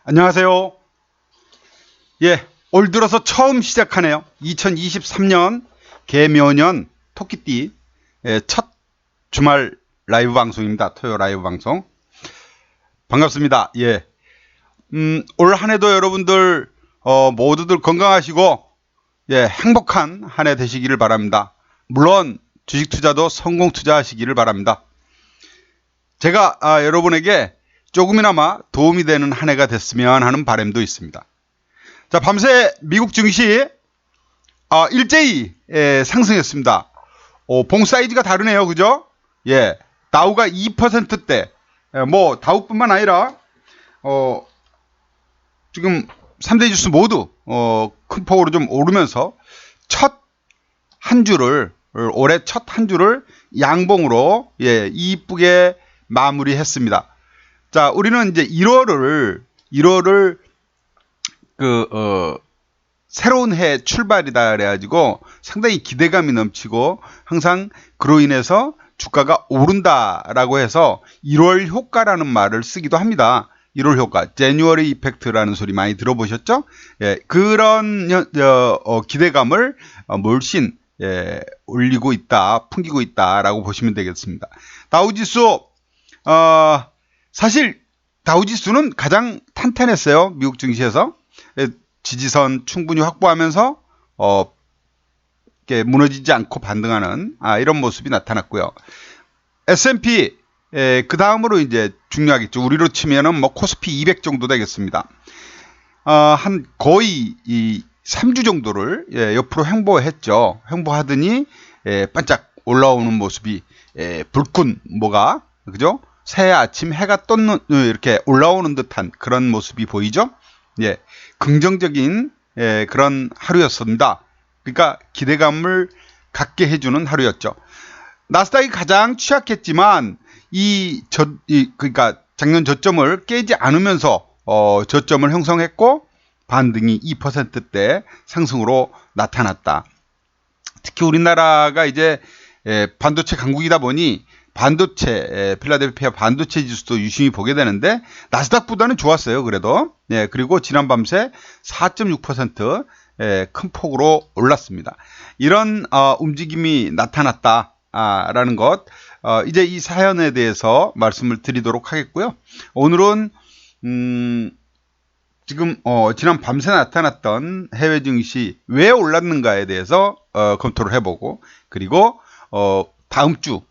안녕하세요. 예, 올 들어서 처음 시작하네요. 2023년 개묘년 토끼띠 첫 주말 라이브 방송입니다. 토요 라이브 방송. 반갑습니다. 예. 올 한 해도 여러분들 모두들 건강하시고 예, 행복한 한 해 되시기를 바랍니다. 물론 주식 투자도 성공 투자하시기를 바랍니다. 제가 여러분에게 조금이나마 도움이 되는 한 해가 됐으면 하는 바람도 있습니다. 자, 밤새 미국 증시 일제히 상승했습니다. 봉 사이즈가 다르네요. 그죠? 예. 다우가 2%대. 뭐 다우뿐만 아니라 지금 3대 지수 모두 큰 폭으로 좀 오르면서 올해 첫 한 주를 양봉으로 예, 이쁘게 마무리했습니다. 자, 우리는 이제 1월을 새로운 해 출발이다 그래가지고 상당히 기대감이 넘치고 항상 그로 인해서 주가가 오른다라고 해서 1월 효과라는 말을 쓰기도 합니다. 1월 효과, 제뉴어리 이펙트라는 소리 많이 들어보셨죠? 예, 그런 기대감을 물씬 올리고 있다, 풍기고 있다라고 보시면 되겠습니다. 다우지수 사실 다우지수는 가장 탄탄했어요. 미국 증시에서 지지선 충분히 확보하면서 무너지지 않고 반등하는 이런 모습이 나타났고요. S&P 그 다음으로 이제 중요하겠죠. 우리로 치면은 뭐 코스피 200 정도 되겠습니다. 한 거의 이 3주 정도를 옆으로 횡보했죠. 횡보하더니 반짝 올라오는 모습이 불끈 뭐가 그죠? 새해 아침 해가 떴는 이렇게 올라오는 듯한 그런 모습이 보이죠. 예, 긍정적인 그런 하루였습니다. 그러니까 기대감을 갖게 해주는 하루였죠. 나스닥이 가장 취약했지만 그러니까 작년 저점을 깨지 않으면서 저점을 형성했고 반등이 2%대 상승으로 나타났다. 특히 우리나라가 이제 반도체 강국이다 보니 필라델피아 반도체 지수도 유심히 보게 되는데 나스닥보다는 좋았어요. 그래도 그리고 지난 밤새 4.6% 큰 폭으로 올랐습니다. 이런 움직임이 나타났다라는 것 이제 이 사연에 대해서 말씀을 드리도록 하겠고요. 오늘은 지금 지난 밤새 나타났던 해외 증시 왜 올랐는가에 대해서 검토를 해보고 그리고 다음 주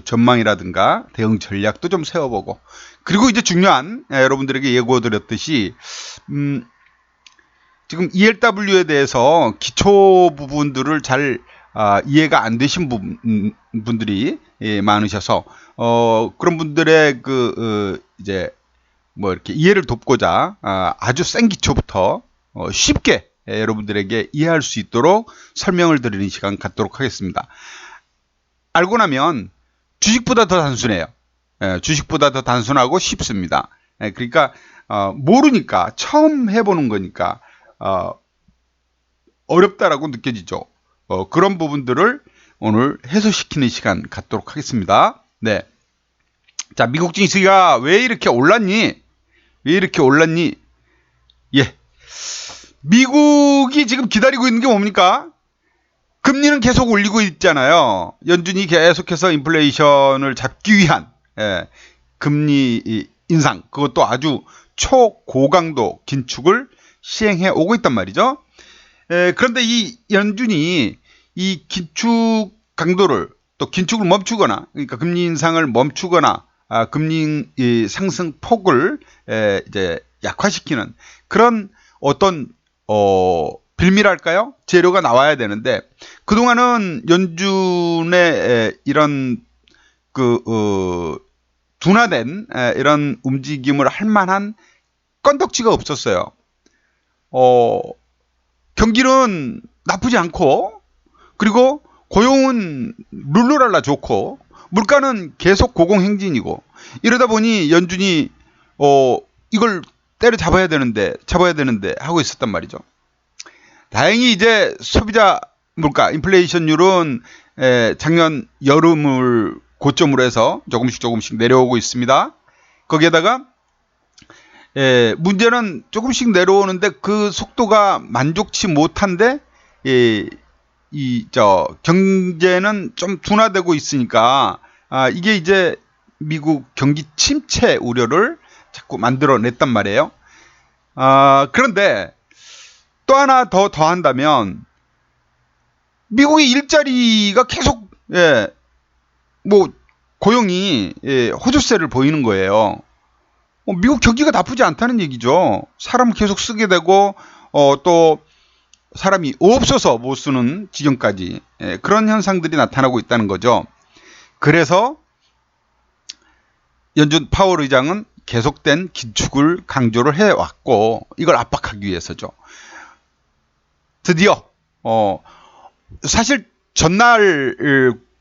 전망이라든가 대응 전략도 좀 세워보고 그리고 이제 중요한 여러분들에게 예고드렸듯이 지금 ELW에 대해서 기초 부분들을 잘 이해가 안 되신 분들이 많으셔서 그런 분들의 이제 뭐 이렇게 이해를 돕고자 아주 센 기초부터 쉽게 여러분들에게 이해할 수 있도록 설명을 드리는 시간 갖도록 하겠습니다. 알고 나면 주식보다 더 단순해요. 주식보다 더 단순하고 쉽습니다. 그러니까 모르니까 처음 해보는 거니까 어렵다라고 느껴지죠. 그런 부분들을 오늘 해소시키는 시간 갖도록 하겠습니다. 네. 자, 미국 증시가 왜 이렇게 올랐니? 예. 미국이 지금 기다리고 있는 게 뭡니까? 금리는 계속 올리고 있잖아요. 연준이 계속해서 인플레이션을 잡기 위한 금리 인상, 그것도 아주 초고강도 긴축을 시행해 오고 있단 말이죠. 그런데 이 연준이 이 긴축 강도를 또 긴축을 멈추거나 그러니까 금리 인상을 멈추거나 금리 상승 폭을 이제 약화시키는 그런 어떤 빌미랄까요? 재료가 나와야 되는데 그동안은 연준의 이런 둔화된 이런 움직임을 할 만한 건덕지가 없었어요. 경기는 나쁘지 않고 그리고 고용은 룰루랄라 좋고 물가는 계속 고공행진이고 이러다 보니 연준이 이걸 때려잡아야 되는데 하고 있었단 말이죠. 다행히 이제 소비자 물가 인플레이션율은 작년 여름을 고점으로 해서 조금씩 내려오고 있습니다. 거기에다가 문제는 조금씩 내려오는데 그 속도가 만족치 못한데 경제는 좀 둔화되고 있으니까 이게 이제 미국 경기 침체 우려를 자꾸 만들어냈단 말이에요. 그런데 또 하나 더한다면 미국의 일자리가 계속 뭐 고용이 호조세를 보이는 거예요. 미국 경기가 나쁘지 않다는 얘기죠. 사람 계속 쓰게 되고 또 사람이 없어서 못 쓰는 지경까지 그런 현상들이 나타나고 있다는 거죠. 그래서 연준 파월 의장은 계속된 긴축을 강조를 해왔고 이걸 압박하기 위해서죠. 드디어 사실 전날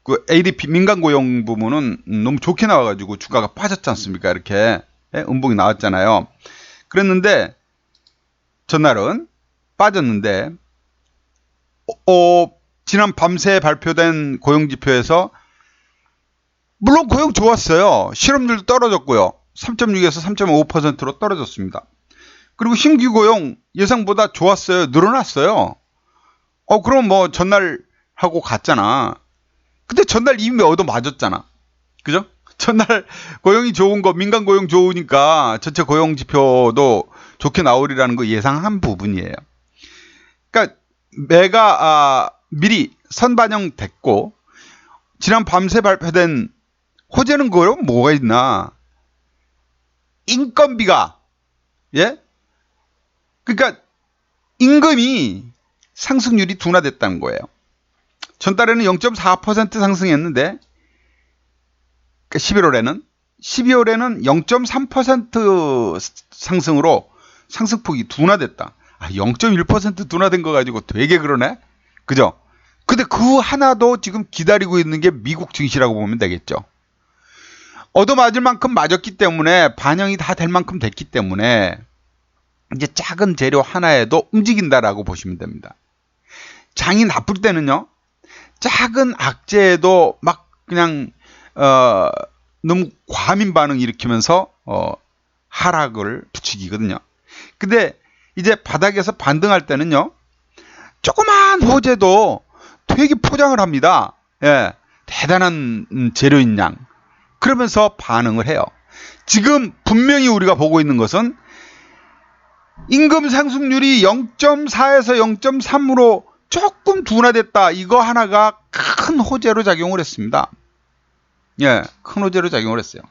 그 ADP 민간 고용 부문은 너무 좋게 나와가지고 주가가 빠졌지 않습니까? 이렇게 음봉이 나왔잖아요. 그랬는데 전날은 빠졌는데 지난 밤새 발표된 고용지표에서 물론 고용 좋았어요. 실업률도 떨어졌고요. 3.6에서 3.5%로 떨어졌습니다. 그리고 신규 고용 예상보다 좋았어요. 늘어났어요. 그럼 뭐 전날하고 같잖아. 근데 전날 이미 얻어맞았잖아. 그죠? 전날 고용이 좋은 거, 민간 고용 좋으니까 전체 고용 지표도 좋게 나오리라는 거 예상한 부분이에요. 그러니까 매가 미리 선반영됐고 지난 밤새 발표된 호재는 그럼 뭐가 있나? 인건비가 그러니까 임금이 상승률이 둔화됐다는 거예요. 전달에는 0.4% 상승했는데 11월에는 12월에는 0.3% 상승으로 상승폭이 둔화됐다. 0.1% 둔화된 거 가지고 되게 그러네? 그죠? 근데 그 하나도 지금 기다리고 있는 게 미국 증시라고 보면 되겠죠. 얻어맞을 만큼 맞았기 때문에 반영이 다 될 만큼 됐기 때문에 이제 작은 재료 하나에도 움직인다라고 보시면 됩니다. 장이 나쁠 때는요. 작은 악재에도 막 그냥 너무 과민 반응 일으키면서 하락을 부추기거든요. 근데 이제 바닥에서 반등할 때는요. 조그만 호재도 되게 포장을 합니다. 대단한 재료인 양. 그러면서 반응을 해요. 지금 분명히 우리가 보고 있는 것은 임금 상승률이 0.4에서 0.3으로 조금 둔화됐다. 이거 하나가 큰 호재로 작용을 했습니다. 큰 호재로 작용을 했어요.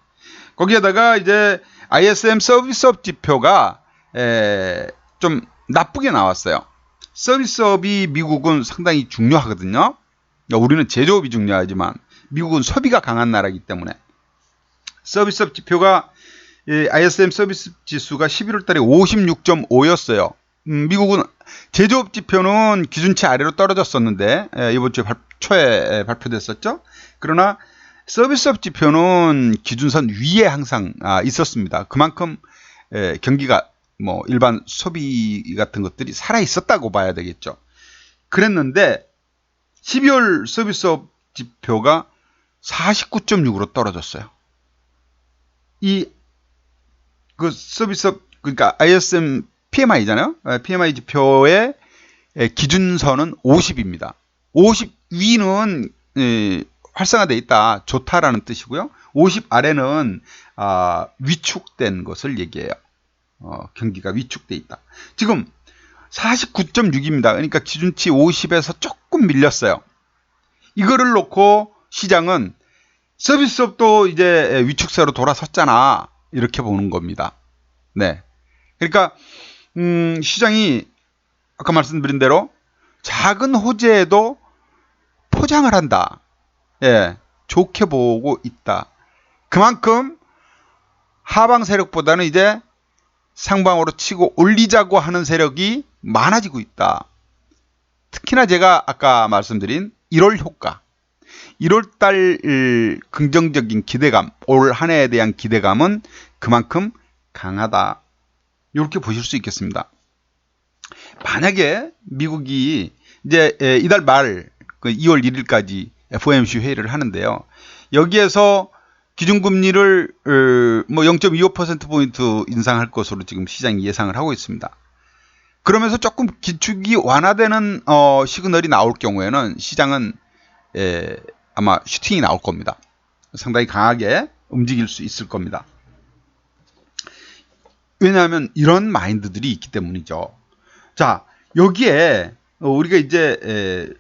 거기에다가 이제 ISM 서비스업 지표가 좀 나쁘게 나왔어요. 서비스업이 미국은 상당히 중요하거든요. 우리는 제조업이 중요하지만 미국은 소비가 강한 나라이기 때문에 서비스업 지표가 ISM 서비스 지수가 11월 달에 56.5였어요. 미국은 제조업 지표는 기준치 아래로 떨어졌었는데 이번 주 초에 발표됐었죠. 그러나 서비스업 지표는 기준선 위에 항상 있었습니다. 그만큼 경기가 뭐 일반 소비 같은 것들이 살아 있었다고 봐야 되겠죠. 그랬는데 12월 서비스업 지표가 49.6으로 떨어졌어요. 그 서비스업 그러니까 ISM PMI잖아요. PMI 지표의 기준선은 50입니다. 50 위는 활성화되어 있다, 좋다라는 뜻이고요. 50 아래는 위축된 것을 얘기해요. 경기가 위축되어 있다. 지금 49.6입니다. 그러니까 기준치 50에서 조금 밀렸어요. 이거를 놓고 시장은 서비스업도 이제 위축세로 돌아섰잖아. 이렇게 보는 겁니다. 네. 그러니까 시장이 아까 말씀드린 대로 작은 호재에도 포장을 한다. 좋게 보고 있다. 그만큼 하방 세력보다는 이제 상방으로 치고 올리자고 하는 세력이 많아지고 있다. 특히나 제가 아까 말씀드린 1월 효과, 1월달 긍정적인 기대감, 올 한 해에 대한 기대감은 그만큼 강하다. 이렇게 보실 수 있겠습니다. 만약에 미국이 이제 이달 말 2월 1일까지 FOMC 회의를 하는데요. 여기에서 기준금리를 뭐 0.25%포인트 인상할 것으로 지금 시장이 예상을 하고 있습니다. 그러면서 조금 기축이 완화되는 시그널이 나올 경우에는 시장은 아마 슈팅이 나올 겁니다. 상당히 강하게 움직일 수 있을 겁니다. 왜냐하면 이런 마인드들이 있기 때문이죠. 자, 여기에 우리가 이제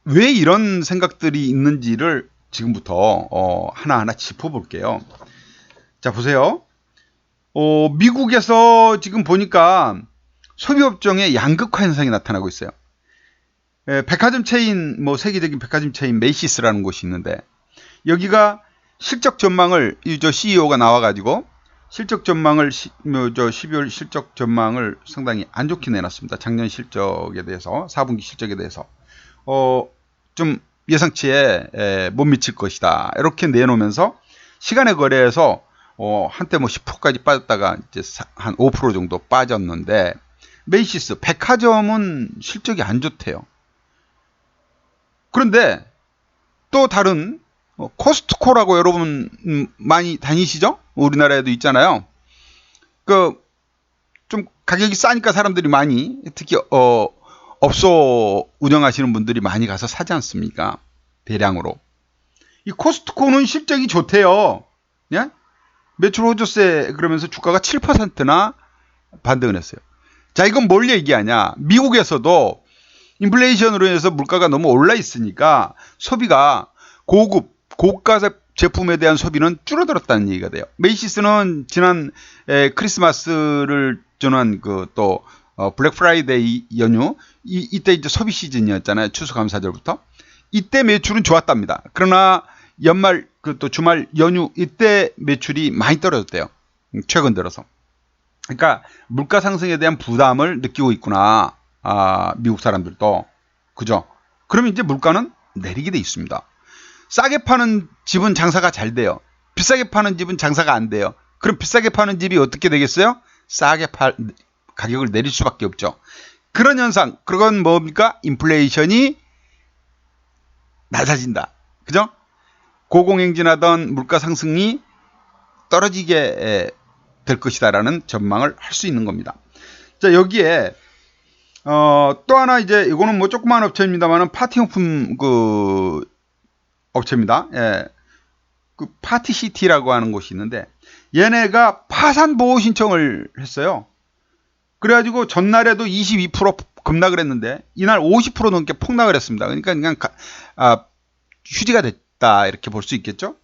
왜 이런 생각들이 있는지를 지금부터 하나하나 짚어볼게요. 자, 보세요. 미국에서 지금 보니까 소비업종의 양극화 현상이 나타나고 있어요. 백화점 체인, 뭐 세계적인 백화점 체인 메이시스라는 곳이 있는데, 여기가 실적 전망을 저 CEO가 나와가지고 실적 전망을 12월 실적 전망을 상당히 안 좋게 내놨습니다. 작년 실적에 대해서, 4분기 실적에 대해서 좀 예상치에 못 미칠 것이다, 이렇게 내놓으면서 시간의 거래에서 한때 뭐 10%까지 빠졌다가 이제 한 5% 정도 빠졌는데, 메이시스 백화점은 실적이 안 좋대요. 그런데 또 다른 코스트코라고 여러분 많이 다니시죠? 우리나라에도 있잖아요. 좀 가격이 싸니까 사람들이 많이, 특히 업소 운영하시는 분들이 많이 가서 사지 않습니까? 대량으로. 이 코스트코는 실적이 좋대요. 예? 매출 호조세 그러면서 주가가 7%나 반등을 했어요. 자, 이건 뭘 얘기하냐? 미국에서도 인플레이션으로 인해서 물가가 너무 올라 있으니까 소비가 고가 제품에 대한 소비는 줄어들었다는 얘기가 돼요. 메이시스는 지난 크리스마스를 전한 또 블랙 프라이데이 연휴, 이때 이제 소비 시즌이었잖아요. 추수감사절부터. 이때 매출은 좋았답니다. 그러나 연말 또 주말 연휴 이때 매출이 많이 떨어졌대요. 최근 들어서. 그러니까 물가 상승에 대한 부담을 느끼고 있구나. 미국 사람들도. 그죠? 그러면 이제 물가는 내리게 돼 있습니다. 싸게 파는 집은 장사가 잘 돼요. 비싸게 파는 집은 장사가 안 돼요. 그럼 비싸게 파는 집이 어떻게 되겠어요? 가격을 내릴 수밖에 없죠. 그런 현상, 그건 뭡니까? 인플레이션이 낮아진다. 그죠? 고공행진하던 물가 상승이 떨어지게 될 것이다라는 전망을 할 수 있는 겁니다. 자, 여기에 또 하나 이제 이거는 뭐 조그만 업체입니다만은 파티용품 업체입니다. 예. 파티시티라고 하는 곳이 있는데, 얘네가 파산 보호 신청을 했어요. 그래가지고 전날에도 22% 급락을 했는데 이날 50% 넘게 폭락을 했습니다. 그러니까 그냥 휴지가 됐다, 이렇게 볼 수 있겠죠.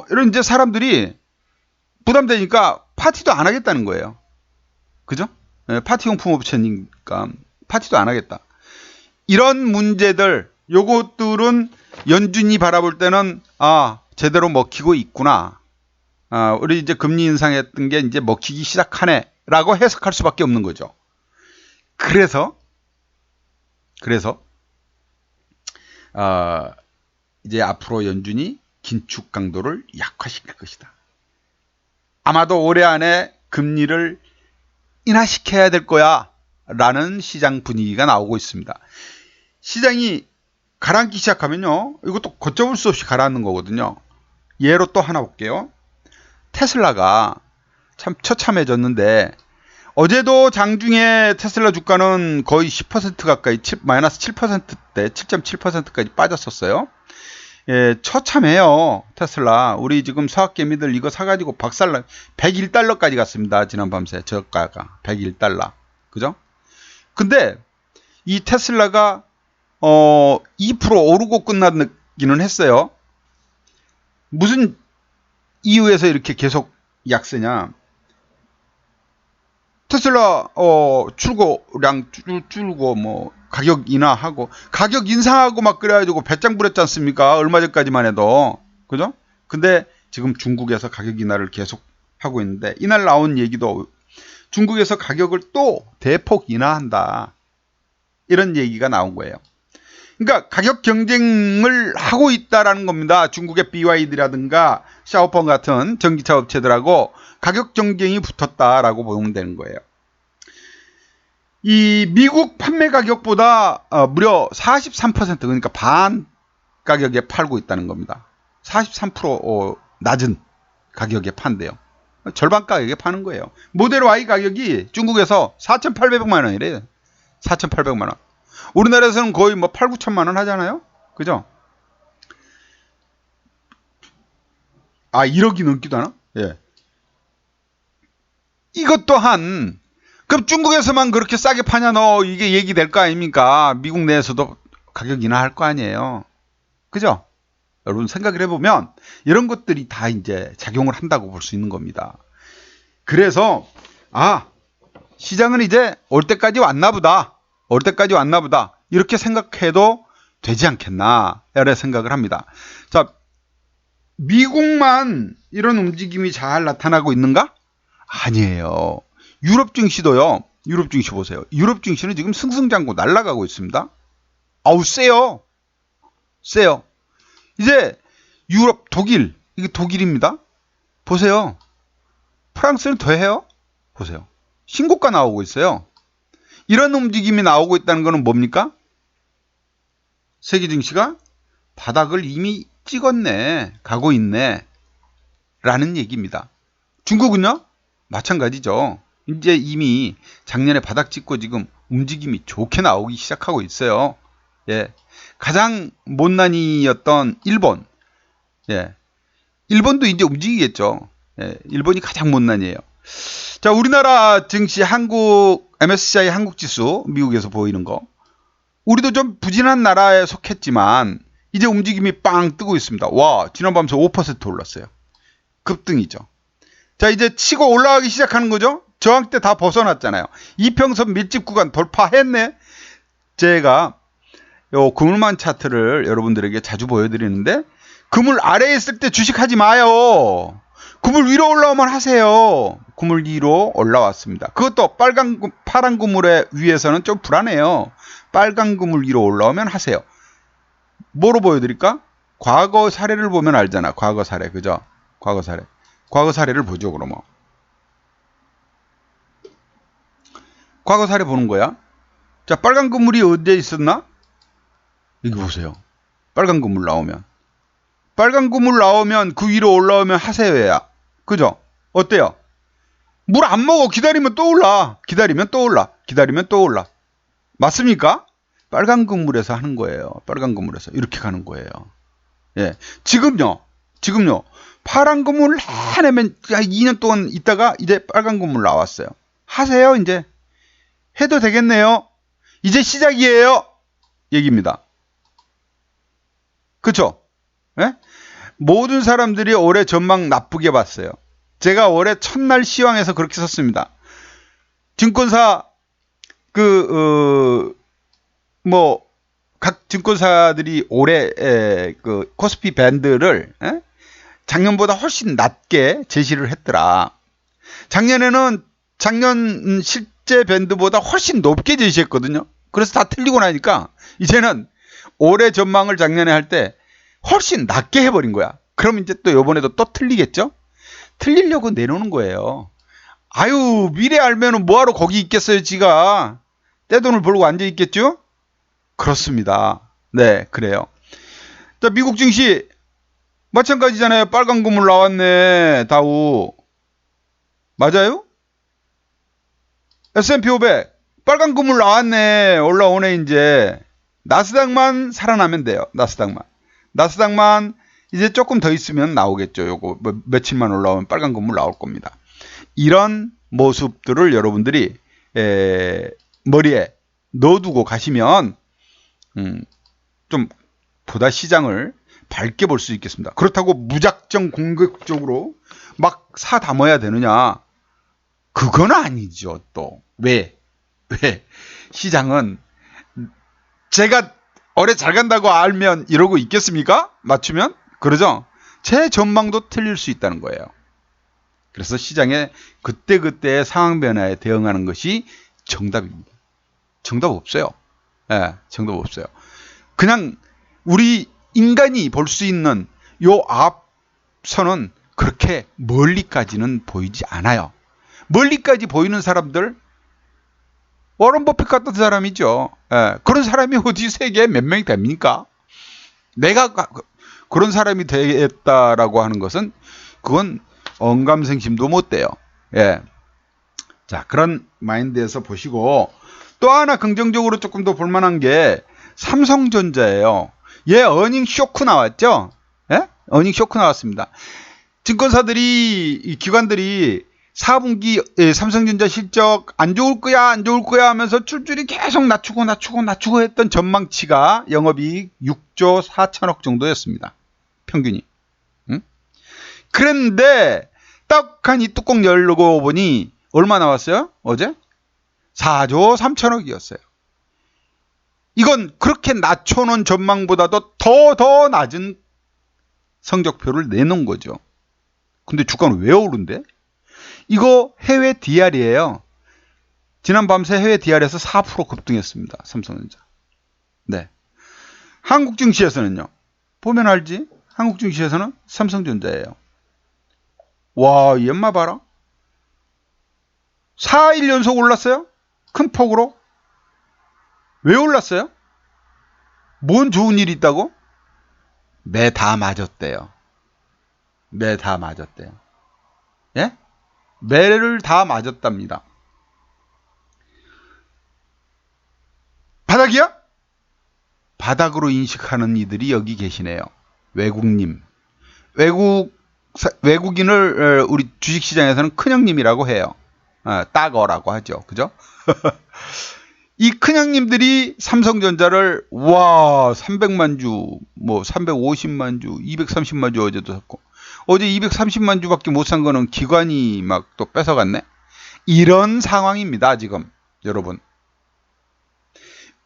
이런 이제 사람들이 부담되니까 파티도 안 하겠다는 거예요. 그죠? 예, 파티용품 업체니까 파티도 안 하겠다. 이런 문제들, 요것들은 연준이 바라볼 때는 제대로 먹히고 있구나. 우리 이제 금리 인상했던 게 이제 먹히기 시작하네라고 해석할 수밖에 없는 거죠. 그래서 이제 앞으로 연준이 긴축 강도를 약화시킬 것이다. 아마도 올해 안에 금리를 인하시켜야 될 거야 라는 시장 분위기가 나오고 있습니다. 시장이 가라앉기 시작하면요, 이것도 걷잡을 수 없이 가라앉는 거거든요. 예로 또 하나 볼게요. 테슬라가 참 처참해졌는데, 어제도 장중에 테슬라 주가는 거의 10% 가까이 마이너스 7%대 7.7%까지 빠졌었어요. 예, 처참해요. 테슬라. 우리 지금 서학개미들 이거 사가지고 박살나. 101달러까지 갔습니다. 지난 밤새 저가가 101달러. 그죠? 근데 이 테슬라가 2% 오르고 끝나기는 했어요. 무슨 이유에서 이렇게 계속 약세냐? 테슬라 출고량 줄고 뭐 가격 인하하고 가격 인상하고 막 그래가지고 배짱 부렸지 않습니까? 얼마 전까지만 해도. 그죠? 근데 지금 중국에서 가격 인하를 계속 하고 있는데, 이날 나온 얘기도 중국에서 가격을 또 대폭 인하한다, 이런 얘기가 나온 거예요. 그러니까 가격 경쟁을 하고 있다라는 겁니다. 중국의 BYD라든가 샤오펑 같은 전기차 업체들하고 가격 경쟁이 붙었다라고 보면 되는 거예요. 이 미국 판매 가격보다 무려 43%, 그러니까 반 가격에 팔고 있다는 겁니다. 43% 낮은 가격에 판대요. 절반 가격에 파는 거예요. 모델 Y 가격이 중국에서 4,800만 원이래요. 4,800만 원. 우리나라에서는 거의 뭐 8, 9천만 원 하잖아요. 그죠? 1억이 넘기도 하나? 예. 이것 또한, 그럼 중국에서만 그렇게 싸게 파냐, 너, 이게 얘기될 거 아닙니까? 미국 내에서도 가격 인하할 거 아니에요. 그죠? 여러분 생각을 해보면, 이런 것들이 다 이제 작용을 한다고 볼 수 있는 겁니다. 그래서, 시장은 이제 올 때까지 왔나 보다. 올 때까지 왔나 보다. 이렇게 생각해도 되지 않겠나. 이런 생각을 합니다. 자, 미국만 이런 움직임이 잘 나타나고 있는가? 아니에요. 유럽 증시도요. 유럽 증시 보세요. 유럽 증시는 지금 승승장구 날아가고 있습니다. 세요. 세요. 이제 유럽, 독일, 이게 독일입니다. 보세요. 프랑스는 더해요. 보세요. 신고가 나오고 있어요. 이런 움직임이 나오고 있다는 것은 뭡니까? 세계 증시가 바닥을 이미 찍었네, 가고 있네 라는 얘기입니다. 중국은요? 마찬가지죠. 이제 이미 작년에 바닥 찍고 지금 움직임이 좋게 나오기 시작하고 있어요. 예. 가장 못난이였던 일본. 예. 일본도 이제 움직이겠죠. 예. 일본이 가장 못난이에요. 자, 우리나라 증시 MSCI 한국 지수, 미국에서 보이는 거. 우리도 좀 부진한 나라에 속했지만, 이제 움직임이 빵 뜨고 있습니다. 와, 지난밤새 5% 올랐어요. 급등이죠. 자, 이제 치고 올라가기 시작하는 거죠? 저항대 다 벗어났잖아요. 이평선 밀집 구간 돌파했네? 제가 요 그물만 차트를 여러분들에게 자주 보여드리는데, 그물 아래에 있을 때 주식하지 마요. 그물 위로 올라오면 하세요. 그물 위로 올라왔습니다. 그것도 파란 그물의 위에서는 좀 불안해요. 빨간 그물 위로 올라오면 하세요. 뭐로 보여드릴까? 과거 사례를 보면 알잖아. 과거 사례. 그죠? 과거 사례. 과거 사례를 보죠, 그러면. 과거 사례 보는 거야. 자, 빨간 그물이 어디에 있었나? 여기 보세요. 빨간 그물 나오면. 빨간 그물 나오면 그 위로 올라오면 하세요야. 그죠? 어때요? 물 안 먹어. 기다리면 또 올라. 기다리면 또 올라. 기다리면 또 올라. 맞습니까? 빨간 그물에서 하는 거예요. 빨간 그물에서. 이렇게 가는 거예요. 예. 지금요. 파란 그물 해내면 2년 동안 있다가 이제 빨간 그물 나왔어요. 하세요, 이제. 해도 되겠네요. 이제 시작이에요. 얘기입니다. 그쵸? 예? 모든 사람들이 올해 전망 나쁘게 봤어요. 제가 올해 첫날 시황에서 그렇게 썼습니다. 증권사, 각 증권사들이 올해, 코스피 밴드를, 작년보다 훨씬 낮게 제시를 했더라. 작년 실제 밴드보다 훨씬 높게 제시했거든요. 그래서 다 틀리고 나니까, 이제는 올해 전망을 작년에 할 때 훨씬 낮게 해버린 거야. 그럼 이제 또 이번에도 또 틀리겠죠? 틀리려고 내놓는 거예요. 미래 알면은 뭐하러 거기 있겠어요, 지가. 떼돈을 벌고 앉아있겠죠? 그렇습니다. 네, 그래요. 자, 미국 증시, 마찬가지잖아요. 빨간 그물 나왔네, 다우. 맞아요? S&P 500, 빨간 그물 나왔네, 올라오네, 이제. 나스닥만 살아나면 돼요, 나스닥만 이제 조금 더 있으면 나오겠죠. 요거 며칠만 올라오면 빨간 그물 나올 겁니다. 이런 모습들을 여러분들이 머리에 넣어두고 가시면 좀 보다 시장을 밝게 볼 수 있겠습니다. 그렇다고 무작정 공격적으로 막 사 담아야 되느냐? 그건 아니죠. 또 왜? 시장은 제가 올해 잘 간다고 알면 이러고 있겠습니까? 맞추면? 그러죠? 제 전망도 틀릴 수 있다는 거예요. 그래서 시장에 그때그때의 상황 변화에 대응하는 것이 정답입니다. 정답 없어요. 예, 정답 없어요. 그냥 우리 인간이 볼 수 있는 요 앞선은 그렇게 멀리까지는 보이지 않아요. 멀리까지 보이는 사람들, 워런 버핏 같은 사람이죠. 예, 그런 사람이 어디 세계에 몇 명이 됩니까? 내가 그런 사람이 되겠다라고 하는 것은 그건 언감생심도 못 돼요. 예. 자, 그런 마인드에서 보시고 또 하나 긍정적으로 조금 더 볼만한 게 삼성전자예요. 얘 어닝 쇼크 나왔죠? 예? 어닝 쇼크 나왔습니다. 증권사들이, 기관들이 4분기 삼성전자 실적 안 좋을 거야, 안 좋을 거야 하면서 줄줄이 계속 낮추고 했던 전망치가 영업이익 6조 4천억 정도였습니다. 평균이. 응? 그런데 딱한 이 뚜껑 열고 보니 얼마 나왔어요? 어제? 4조 3천억이었어요. 이건 그렇게 낮춰놓은 전망보다도 더 낮은 성적표를 내놓은 거죠. 근데 주가는 왜 오른대? 이거 해외 DR이에요. 지난 밤새 해외 DR에서 4% 급등했습니다. 삼성전자. 네. 한국 증시에서는요. 보면 알지? 한국 증시에서는 삼성전자예요. 와, 이 엄마 봐라. 4일 연속 올랐어요? 큰 폭으로? 왜 올랐어요? 뭔 좋은 일이 있다고? 매 다 맞았대요. 매 다 맞았대요. 예? 매를 다 맞았답니다. 바닥이야? 바닥으로 인식하는 이들이 여기 계시네요. 외국님. 외국인을 우리 주식시장에서는 큰형님이라고 해요. 따거라고 하죠. 그죠? 이 큰형님들이 삼성전자를 300만 주, 350만 주, 230만 주 어제도 샀고 어제 230만 주밖에 못 산 거는 기관이 막 또 뺏어갔네. 이런 상황입니다. 지금 여러분.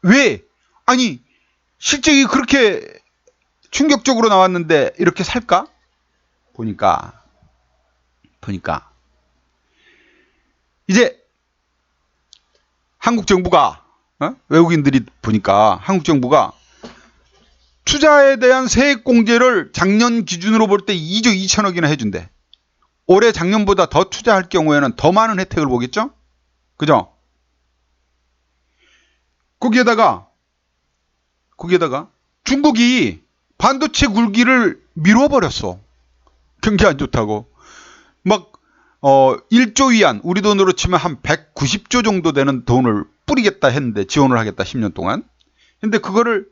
왜? 아니 실적이 그렇게 충격적으로 나왔는데 이렇게 살까? 보니까 이제 한국 정부가 외국인들이 보니까 한국 정부가 투자에 대한 세액 공제를 작년 기준으로 볼 때 2조 2천억이나 해준대. 올해 작년보다 더 투자할 경우에는 더 많은 혜택을 보겠죠? 그죠? 거기에다가 중국이 반도체 굴기를 미뤄버렸어. 경기 안 좋다고. 막 1조 위안, 우리 돈으로 치면 한 190조 정도 되는 돈을 뿌리겠다 했는데, 지원을 하겠다 10년 동안. 근데 그거를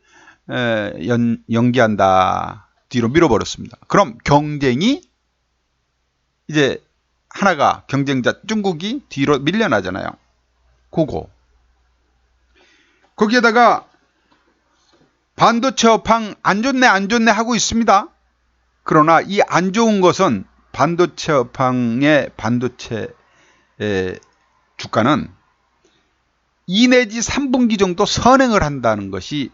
연기한다. 뒤로 밀어버렸습니다. 그럼 경쟁이 이제 하나가 경쟁자 중국이 뒤로 밀려나잖아요. 그거. 거기에다가 반도체 업황 안 좋네 하고 있습니다. 그러나 이 안 좋은 것은 반도체 업황의 반도체 주가는 2 내지 3분기 정도 선행을 한다는 것이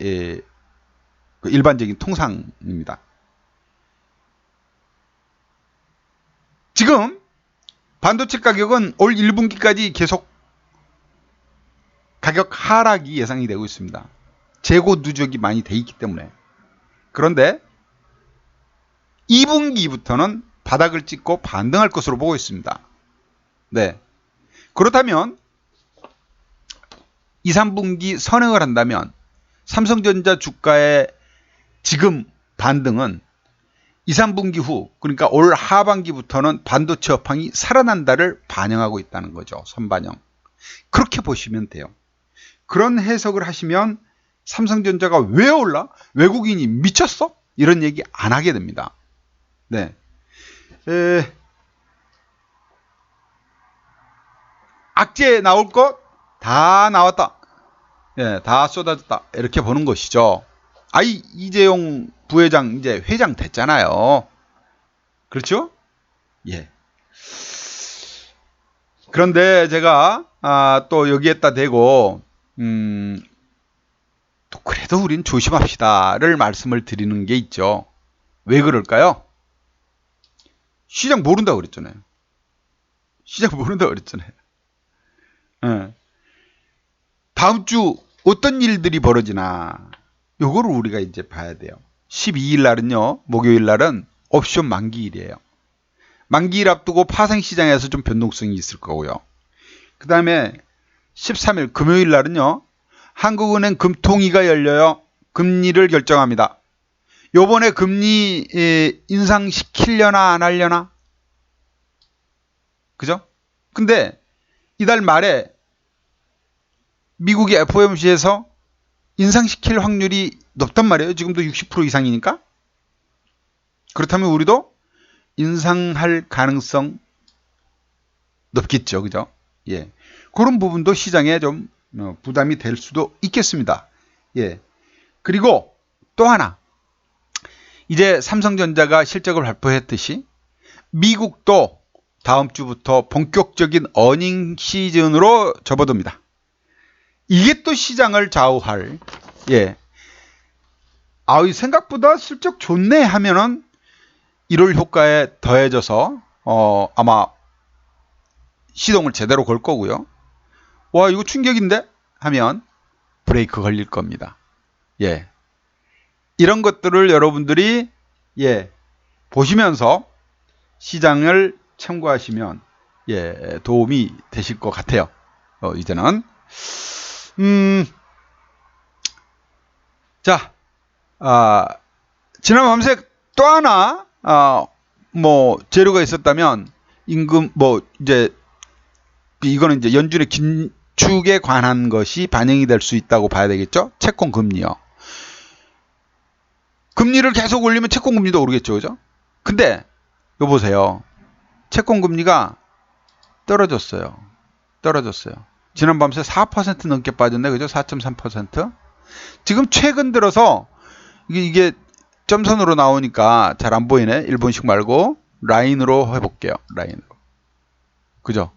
일반적인 통상입니다. 지금 반도체 가격은 올 1분기까지 계속 가격 하락이 예상이 되고 있습니다. 재고 누적이 많이 돼 있기 때문에. 그런데 2분기부터는 바닥을 찍고 반등할 것으로 보고 있습니다. 네. 그렇다면 2, 3분기 선행을 한다면 삼성전자 주가의 지금 반등은 2, 3분기 후, 그러니까 올 하반기부터는 반도체 업황이 살아난다를 반영하고 있다는 거죠. 선반영. 그렇게 보시면 돼요. 그런 해석을 하시면 삼성전자가 왜 올라? 외국인이 미쳤어? 이런 얘기 안 하게 됩니다. 네. 악재 나올 것 다 나왔다. 예, 다 쏟아졌다. 이렇게 보는 것이죠. 이재용 부회장 이제 회장 됐잖아요. 그렇죠? 예. 그런데 제가 또 여기에다 대고 또 그래도 우린 조심합시다를 말씀을 드리는 게 있죠. 왜 그럴까요? 시장 모른다고 그랬잖아요. 예. 다음 주 어떤 일들이 벌어지나 요거를 우리가 이제 봐야 돼요. 12일 날은요, 목요일 날은 옵션 만기일이에요. 만기일 앞두고 파생시장에서 좀 변동성이 있을 거고요. 그 다음에 13일 금요일 날은요, 한국은행 금통위가 열려요. 금리를 결정합니다. 요번에 금리 인상시키려나 안 하려나? 그죠? 근데 이달 말에 미국의 FOMC에서 인상시킬 확률이 높단 말이에요. 지금도 60% 이상이니까. 그렇다면 우리도 인상할 가능성 높겠죠. 그죠? 예. 그런 부분도 시장에 좀 부담이 될 수도 있겠습니다. 예. 그리고 또 하나. 이제 삼성전자가 실적을 발표했듯이 미국도 다음 주부터 본격적인 어닝 시즌으로 접어듭니다. 이게 또 시장을 좌우할, 예. 생각보다 실적 좋네 하면은 1월 효과에 더해져서, 아마 시동을 제대로 걸 거고요. 와, 이거 충격인데? 하면 브레이크 걸릴 겁니다. 예. 이런 것들을 여러분들이, 예, 보시면서 시장을 참고하시면, 예, 도움이 되실 것 같아요. 이제는. 자, 지난 밤새 또 하나, 재료가 있었다면, 이거는 이제 연준의 긴축에 관한 것이 반영이 될 수 있다고 봐야 되겠죠? 채권 금리요. 금리를 계속 올리면 채권 금리도 오르겠죠, 그죠? 근데, 이거 보세요. 채권 금리가 떨어졌어요. 지난 밤새 4% 넘게 빠졌네, 그죠? 4.3%. 지금 최근 들어서, 이게 점선으로 나오니까 잘 안 보이네. 1번씩 말고, 라인으로 해볼게요. 라인으로. 그죠?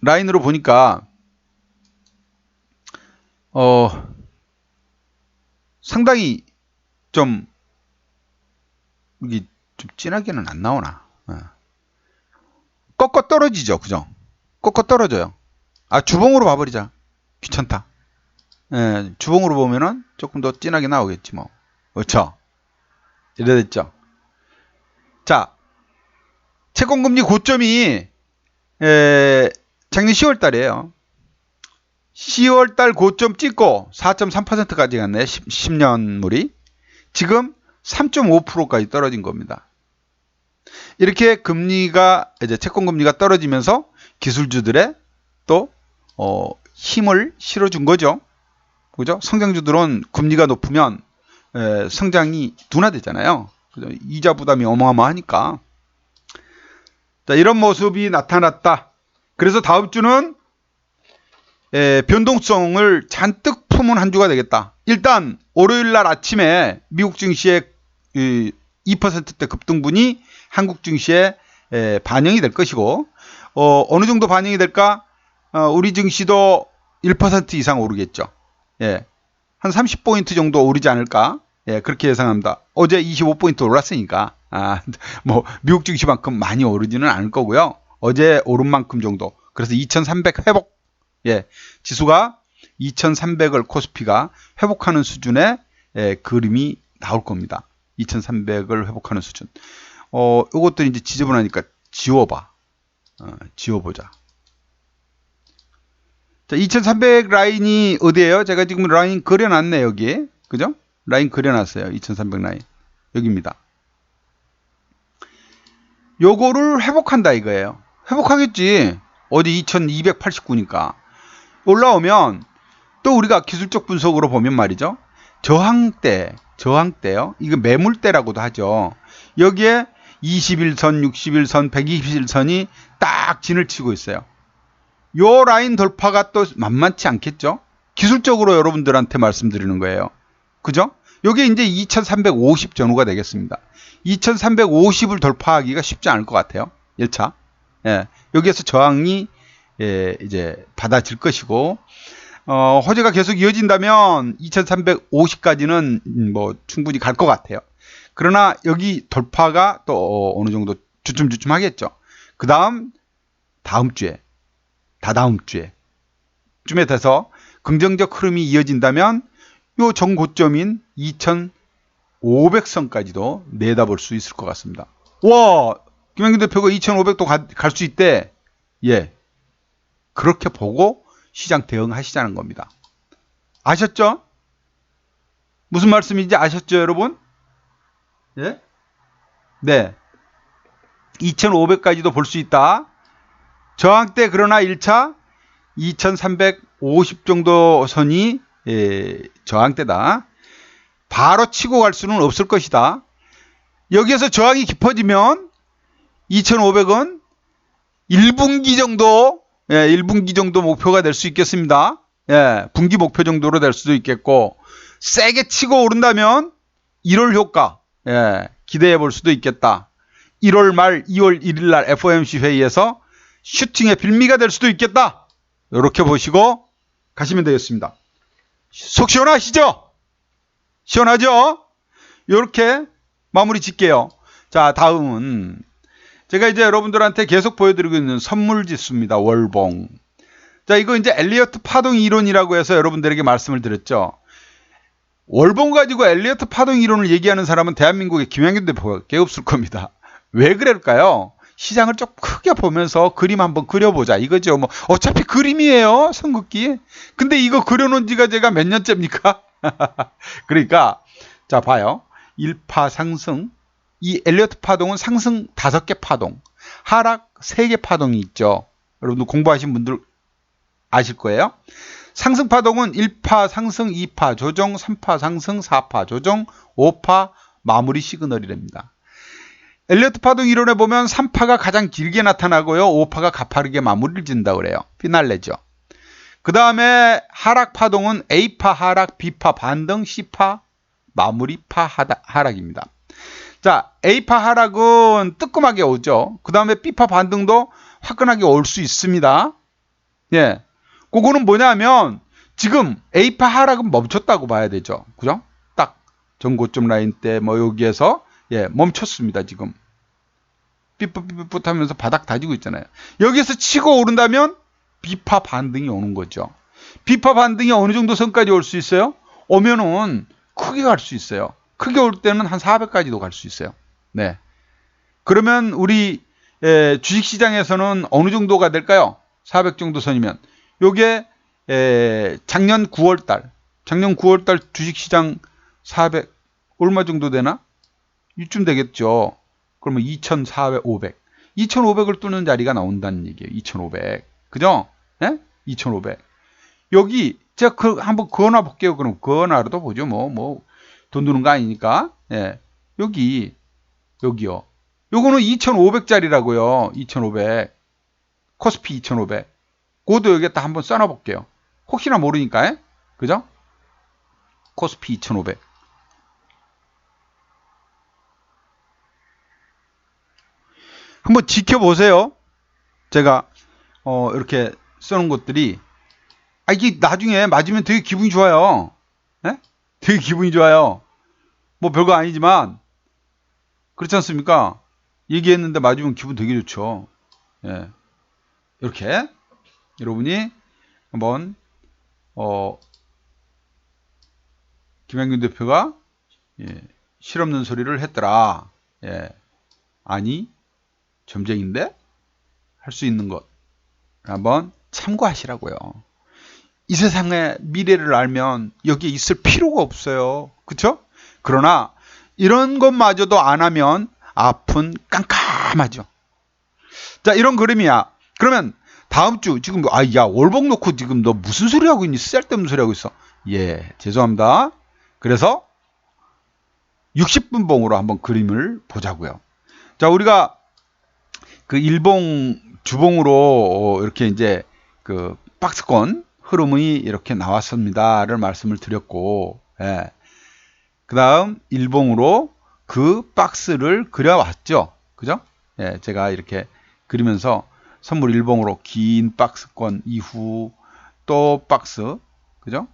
라인으로 보니까, 상당히 이게 좀 진하게는 안 나오나. 꺾어 떨어지죠. 그죠? 꺾어 떨어져요. 주봉으로 봐버리자. 귀찮다. 예, 주봉으로 보면은 조금 더 진하게 나오겠지 뭐. 그렇죠? 이래 됐죠. 자, 채권금리 고점이 작년 10월 달이에요. 10월 달 고점 찍고 4.3%까지 갔네. 10년물이. 지금 3.5%까지 떨어진 겁니다. 이렇게 금리가, 이제 채권금리가 떨어지면서 기술주들의 또, 힘을 실어준 거죠. 그죠? 성장주들은 금리가 높으면, 성장이 둔화되잖아요. 그죠? 이자 부담이 어마어마하니까. 자, 이런 모습이 나타났다. 그래서 다음 주는, 변동성을 잔뜩 품은 한 주가 되겠다. 일단, 월요일 날 아침에 미국 증시의 2%대 급등분이 한국 증시에 반영이 될 것이고, 어느 정도 반영이 될까? 우리 증시도 1% 이상 오르겠죠. 예. 한 30포인트 정도 오르지 않을까? 예, 그렇게 예상합니다. 어제 25포인트 올랐으니까, 미국 증시만큼 많이 오르지는 않을 거고요. 어제 오른 만큼 정도. 그래서 2300 회복. 예. 지수가 2300을 코스피가 회복하는 수준의 그림이 나올 겁니다. 2300을 회복하는 수준. 이것도 이제 지저분하니까 지워봐. 지워보자. 자, 2300 라인이 어디에요? 제가 지금 라인 그려놨네, 여기에. 그죠? 라인 그려놨어요. 2300 라인. 여기입니다. 요거를 회복한다 이거예요. 회복하겠지. 어디 2289니까. 올라오면 또 우리가 기술적 분석으로 보면 말이죠. 저항대요. 이거 매물대라고도 하죠. 여기에 21선, 61선, 121선이 딱 진을 치고 있어요. 요 라인 돌파가 또 만만치 않겠죠? 기술적으로 여러분들한테 말씀드리는 거예요. 그죠? 요게 이제 2350 전후가 되겠습니다. 2350을 돌파하기가 쉽지 않을 것 같아요. 1차. 예. 여기에서 저항이 이제 받아질 것이고, 호재가 계속 이어진다면 2350까지는 충분히 갈 것 같아요. 그러나 여기 돌파가 또 어느 정도 주춤주춤 하겠죠. 그 다음 주에, 다다음 주에 쯤에 돼서 긍정적 흐름이 이어진다면 요 정고점인 2500선까지도 내다볼 수 있을 것 같습니다. 와, 김영균 대표가 2500도 갈 수 있대. 예. 그렇게 보고 시장 대응하시자는 겁니다. 아셨죠? 무슨 말씀인지 아셨죠, 여러분? 예? 네. 2500까지도 볼 수 있다. 저항대 그러나 1차 2350 정도 선이 저항대다. 바로 치고 갈 수는 없을 것이다. 여기에서 저항이 깊어지면 2500은 1분기 정도 1분기 정도 목표가 될 수 있겠습니다. 분기 목표 정도로 될 수도 있겠고, 세게 치고 오른다면 1월 효과 기대해 볼 수도 있겠다. 1월 말 2월 1일 날 FOMC 회의에서 슈팅의 빌미가 될 수도 있겠다. 이렇게 보시고 가시면 되겠습니다. 속 시원하시죠? 시원하죠? 이렇게 마무리 짓게요. 자, 다음은 제가 이제 여러분들한테 계속 보여드리고 있는 선물 지수입니다. 월봉. 자, 이거 이제 엘리어트 파동 이론이라고 해서 여러분들에게 말씀을 드렸죠. 월봉 가지고 엘리어트 파동 이론을 얘기하는 사람은 대한민국에 김양균 대표밖에 없을 겁니다. 왜 그럴까요? 시장을 좀 크게 보면서 그림 한번 그려보자 이거죠. 뭐 어차피 그림이에요, 선긋기. 근데 이거 그려놓은 지가 제가 몇 년째입니까? 그러니까 자, 봐요. 1파 상승, 이 엘리어트 파동은 상승 5개 파동, 하락 3개 파동이 있죠. 여러분들 공부하신 분들 아실 거예요. 상승 파동은 1파 상승, 2파 조정, 3파 상승, 4파 조정, 5파 마무리 시그널이랍니다. 엘리어트 파동 이론에 보면 3파가 가장 길게 나타나고요, 5파가 가파르게 마무리를 짓는다고 그래요. 피날레죠. 그 다음에 하락 파동은 A파 하락, B파 반등, C파 마무리파 하락입니다. 자, A파 하락은 뜨끔하게 오죠. 그 다음에 B파 반등도 화끈하게 올 수 있습니다. 예. 그거는 뭐냐면 지금 A파 하락은 멈췄다고 봐야 되죠. 그죠? 딱 전고점 라인 때 뭐 여기에서 멈췄습니다. 지금 삐뿌삐뿌 하면서 바닥 다지고 있잖아요. 여기에서 치고 오른다면 B파 반등이 오는 거죠. B파 반등이 어느 정도 선까지 올 수 있어요? 오면은 크게 갈 수 있어요. 크게 올 때는 한 400까지도 갈 수 있어요. 네. 그러면 우리 주식시장에서는 어느 정도가 될까요? 400 정도 선이면. 요게 작년 9월달 주식시장 400 얼마 정도 되나? 이쯤 되겠죠. 그러면 2,400, 500. 2,500을 뚫는 자리가 나온다는 얘기예요. 2,500. 그죠? 예? 2,500. 여기 제가 한번 그어놔 볼게요. 그럼 그어놔도 보죠. 돈 드는 거 아니니까. 예. 여기요. 요거는 2,500짜리라고요. 2,500. 코스피 2,500. 그것도 여기에다 한번 써놔 볼게요. 혹시나 모르니까. 예? 그죠? 코스피 2,500. 한번 지켜보세요. 제가 이렇게 써놓은 것들이 이게 나중에 맞으면 되게 기분이 좋아요. 네? 되게 기분이 좋아요. 뭐 별거 아니지만 그렇지 않습니까? 얘기했는데 맞으면 기분 되게 좋죠. 예. 이렇게 여러분이 한번 김양균 대표가 실없는 소리를 했더라. 예. 아니 점쟁인데 할 수 있는 것 한번 참고하시라고요. 이 세상의 미래를 알면 여기에 있을 필요가 없어요. 그렇죠? 그러나 이런 것마저도 안 하면 앞은 깜깜하죠. 자, 이런 그림이야. 그러면 다음 주 지금 야 월봉 놓고 지금 너 무슨 소리 하고 있니? 쓸데없는 소리 하고 있어. 예, 죄송합니다. 그래서 60분 봉으로 한번 그림을 보자고요. 자, 우리가 그 일봉 주봉으로 이렇게 이제 그 박스권 흐름이 이렇게 나왔습니다를 말씀을 드렸고, 예. 그 다음 일봉으로 그 박스를 그려왔죠. 그죠? 예, 제가 이렇게 그리면서 선물 일봉으로 긴 박스권 이후 또 박스, 그죠?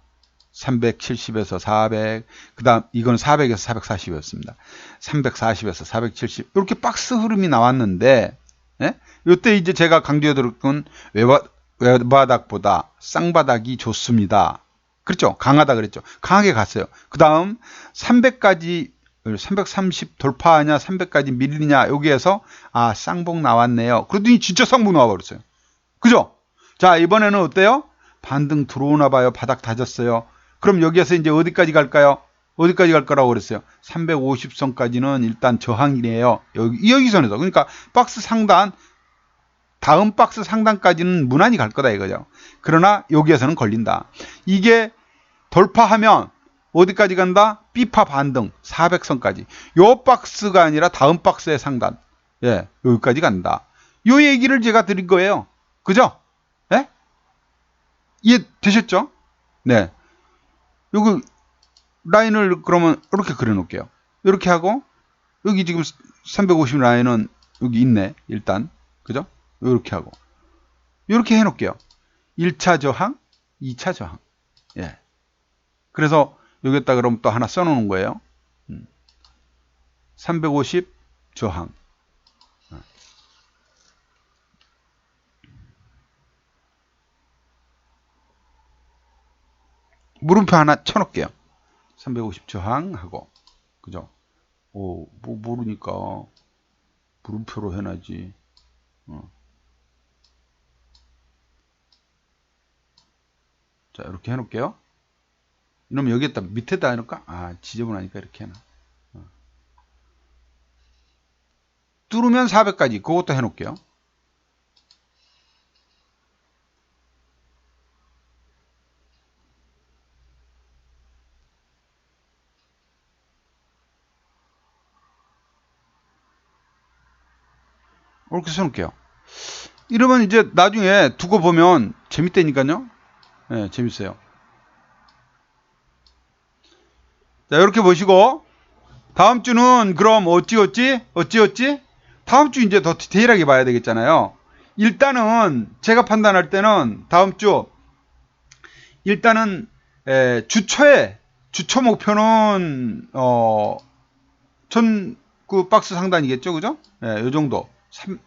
370에서 400, 그 다음 이건 400에서 440이었습니다. 340에서 470 이렇게 박스 흐름이 나왔는데, 예? 이때 이제 제가 강조해드렸던 외바닥보다 쌍바닥이 좋습니다. 그렇죠? 강하다 그랬죠. 강하게 갔어요. 그 다음 300까지 330 돌파하냐 300까지 밀리냐 여기에서 쌍봉 나왔네요. 그러더니 진짜 쌍봉 나와버렸어요. 그죠? 자, 이번에는 어때요? 반등 들어오나 봐요. 바닥 다졌어요. 그럼 여기에서 이제 어디까지 갈까요? 어디까지 갈 거라고 그랬어요? 350선까지는 일단 저항이래요. 여기 선에서. 그러니까 박스 상단, 다음 박스 상단까지는 무난히 갈 거다 이거죠. 그러나 여기에서는 걸린다. 이게 돌파하면 어디까지 간다? B파 반등 400선까지. 요 박스가 아니라 다음 박스의 상단. 예, 여기까지 간다. 요 얘기를 제가 드린 거예요. 그죠? 예? 이해되셨죠? 네. 요거 라인을 그러면 이렇게 그려 놓을게요. 이렇게 하고 여기 지금 350 라인은 여기 있네. 일단. 그죠? 이렇게 하고 이렇게 해 놓을게요. 1차 저항, 2차 저항. 예. 그래서 여기에다 그럼 또 하나 써 놓는 거예요. 350 저항. 물음표 하나 쳐 놓을게요. 350 저항하고. 그죠? 뭐 모르니까 물음표로 해놔지. 자, 이렇게 해 놓을게요. 이러면 여기에다 밑에다 해놓을까? 아, 지저분하니까 이렇게 해놔. 뚫으면 400까지. 그것도 해 놓을게요. 이렇게 써 놓을게요. 이러면 이제 나중에 두고 보면 재밌다니까요. 네, 재밌어요. 자, 이렇게 보시고 다음 주는 그럼 어찌? 다음 주 이제 더 디테일하게 봐야 되겠잖아요. 일단은 제가 판단할 때는 다음 주 일단은 주초 목표는 그 박스 상단이겠죠, 그죠? 요 정도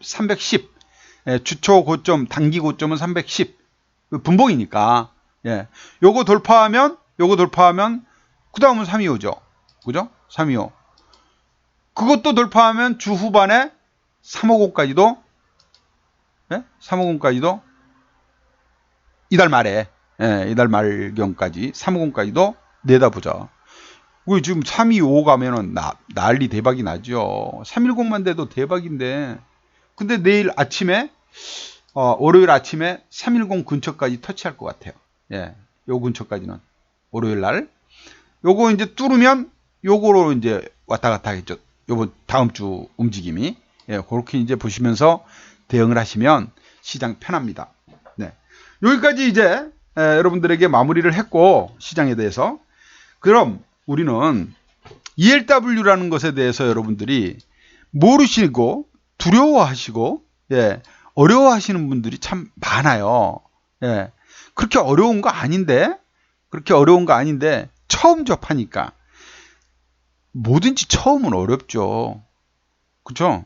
310. 주초 고점, 단기 고점은 310. 분봉이니까. 예. 요거 돌파하면 그 다음은 325죠. 그죠? 325. 그것도 돌파하면 주 후반에 350까지도, 예? 350까지도 이달 말에, 예, 이달 말경까지 350까지도 내다보자. 우리 지금 325 가면은 난리 대박이 나죠. 310만 돼도 대박인데. 근데 내일 아침에, 월요일 아침에 310 근처까지 터치할 것 같아요. 예, 요 근처까지는. 월요일 날. 요거 이제 뚫으면 요거로 이제 왔다 갔다 하겠죠. 요번 다음 주 움직임이. 예, 그렇게 이제 보시면서 대응을 하시면 시장 편합니다. 네. 여기까지 이제 여러분들에게 마무리를 했고, 시장에 대해서. 그럼 우리는 ELW라는 것에 대해서 여러분들이 모르시고 두려워하시고, 예, 어려워하시는 분들이 참 많아요. 예, 그렇게 어려운 거 아닌데 처음 접하니까. 뭐든지 처음은 어렵죠. 그쵸?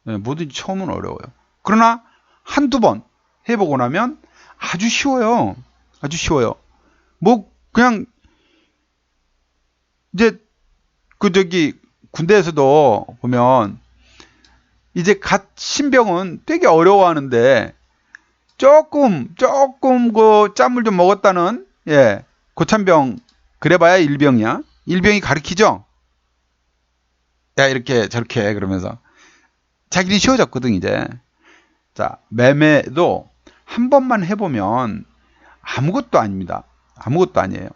예, 뭐든지 처음은 어려워요. 그러나 한두 번 해보고 나면 아주 쉬워요. 아주 쉬워요. 뭐 그냥 이제 군대에서도 보면 이제 갓 신병은 되게 어려워하는데 조금 그 짠물 좀 먹었다는, 예, 고참병 그래봐야 일병이야. 일병이 가르치죠. 야, 이렇게 저렇게 그러면서 자기는 쉬워졌거든 이제. 자, 매매도 한 번만 해보면 아무것도 아닙니다. 아무것도 아니에요.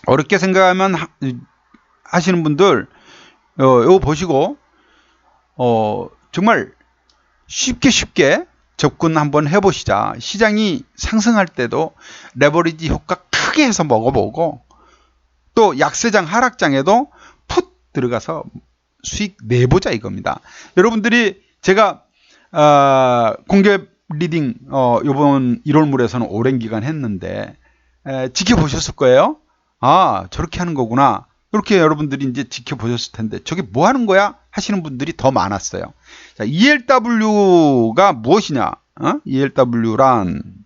어렵게 생각하면 하시는 분들 이거 보시고 정말 쉽게 접근 한번 해보시자. 시장이 상승할 때도 레버리지 효과 크게 해서 먹어보고, 또 약세장 하락장에도 풋 들어가서 수익 내보자 이겁니다. 여러분들이 제가 공개 리딩 요번 1월물에서는 오랜 기간 했는데 지켜보셨을 거예요. 아, 저렇게 하는 거구나. 이렇게 여러분들이 이제 지켜보셨을 텐데 저게 뭐 하는 거야 하시는 분들이 더 많았어요. 자, ELW가 무엇이냐? ELW란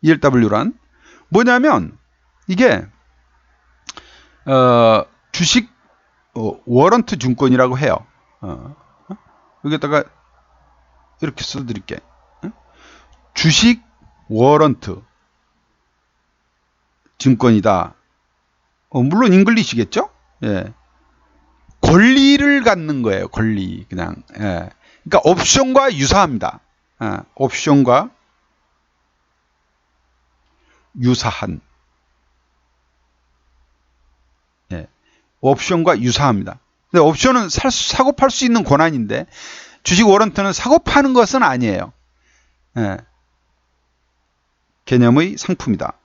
ELW란 뭐냐면 이게 주식 워런트 증권이라고 해요. 여기다가 이렇게 써드릴게. 주식 워런트 증권이다. 물론 잉글리시겠죠? 예. 권리를 갖는 거예요. 권리. 그냥. 예. 그러니까 옵션과 유사합니다. 옵션과 유사한. 예. 옵션과 유사합니다. 근데 옵션은 사고 팔 수 있는 권한인데 주식 워런트는 사고 파는 것은 아니에요. 예. 개념의 상품이다.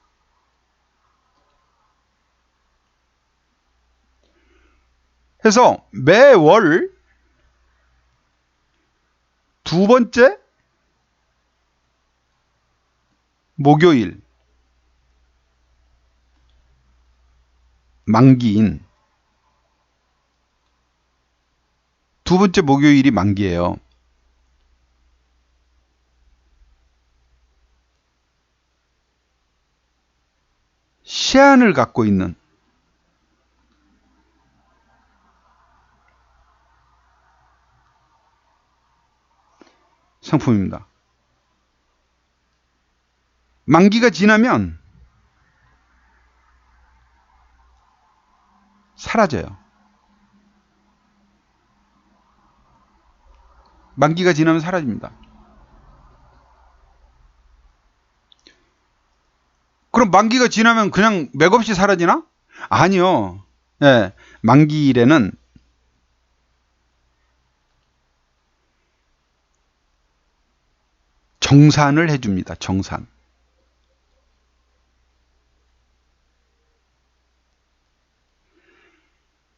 그래서 매월 두 번째 목요일 만기인 두 번째 목요일이 만기예요. 시한을 갖고 있는 상품입니다. 만기가 지나면 사라져요. 만기가 지나면 사라집니다. 그럼 만기가 지나면 그냥 맥없이 사라지나? 아니요. 예, 만기일에는 정산을 해줍니다. 정산.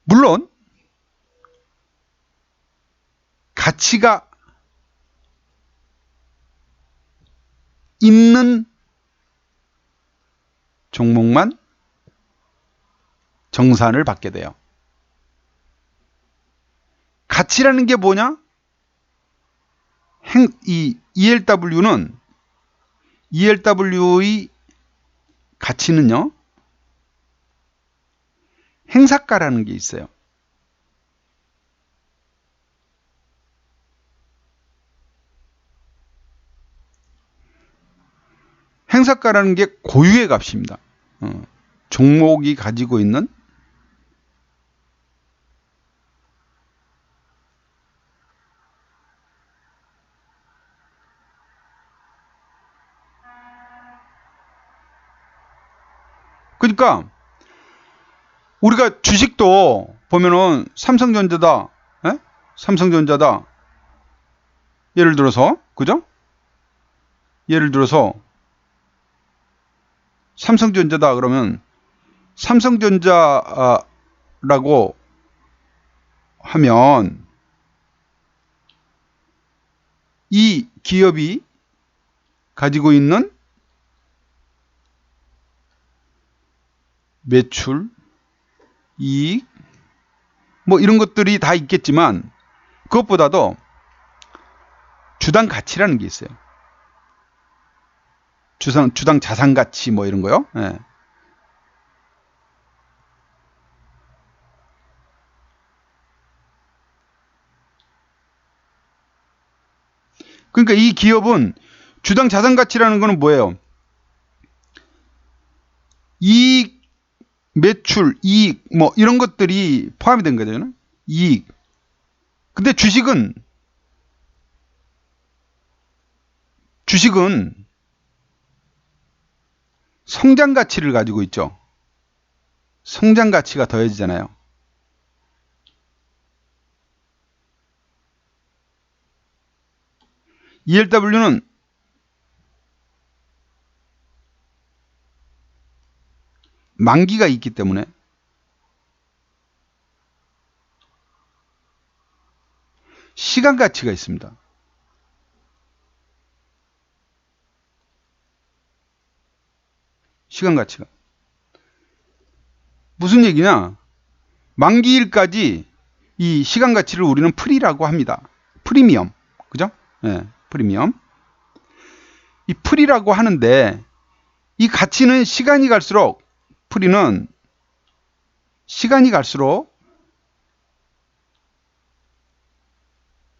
물론 가치가 있는 종목만 정산을 받게 돼요. 가치라는 게 뭐냐? 이 ELW의 가치는요, 행사가라는 게 있어요. 행사가라는 게 고유의 값입니다. 종목이 가지고 있는 그러니까 우리가 주식도 보면은 삼성전자다, 에? 삼성전자다. 예를 들어서 그죠? 예를 들어서 삼성전자다 그러면 삼성전자라고 하면 이 기업이 가지고 있는 매출, 이익, 뭐 이런 것들이 다 있겠지만 그것보다도 주당 가치라는 게 있어요. 주당 자산 가치 뭐 이런 거요. 예. 그러니까 이 기업은 주당 자산 가치라는 거는 뭐예요? 이익, 매출, 이익 뭐 이런 것들이 포함이 된 거잖아요. 이익. 근데 주식은 성장 가치를 가지고 있죠. 성장 가치가 더해지잖아요. ELW는 만기가 있기 때문에 시간 가치가 있습니다. 시간 가치가. 무슨 얘기냐? 만기일까지 이 시간 가치를 우리는 프리라고 합니다. 프리미엄. 그죠? 예, 프리미엄. 이 프리라고 하는데 이 가치는 시간이 갈수록 프리는 시간이 갈수록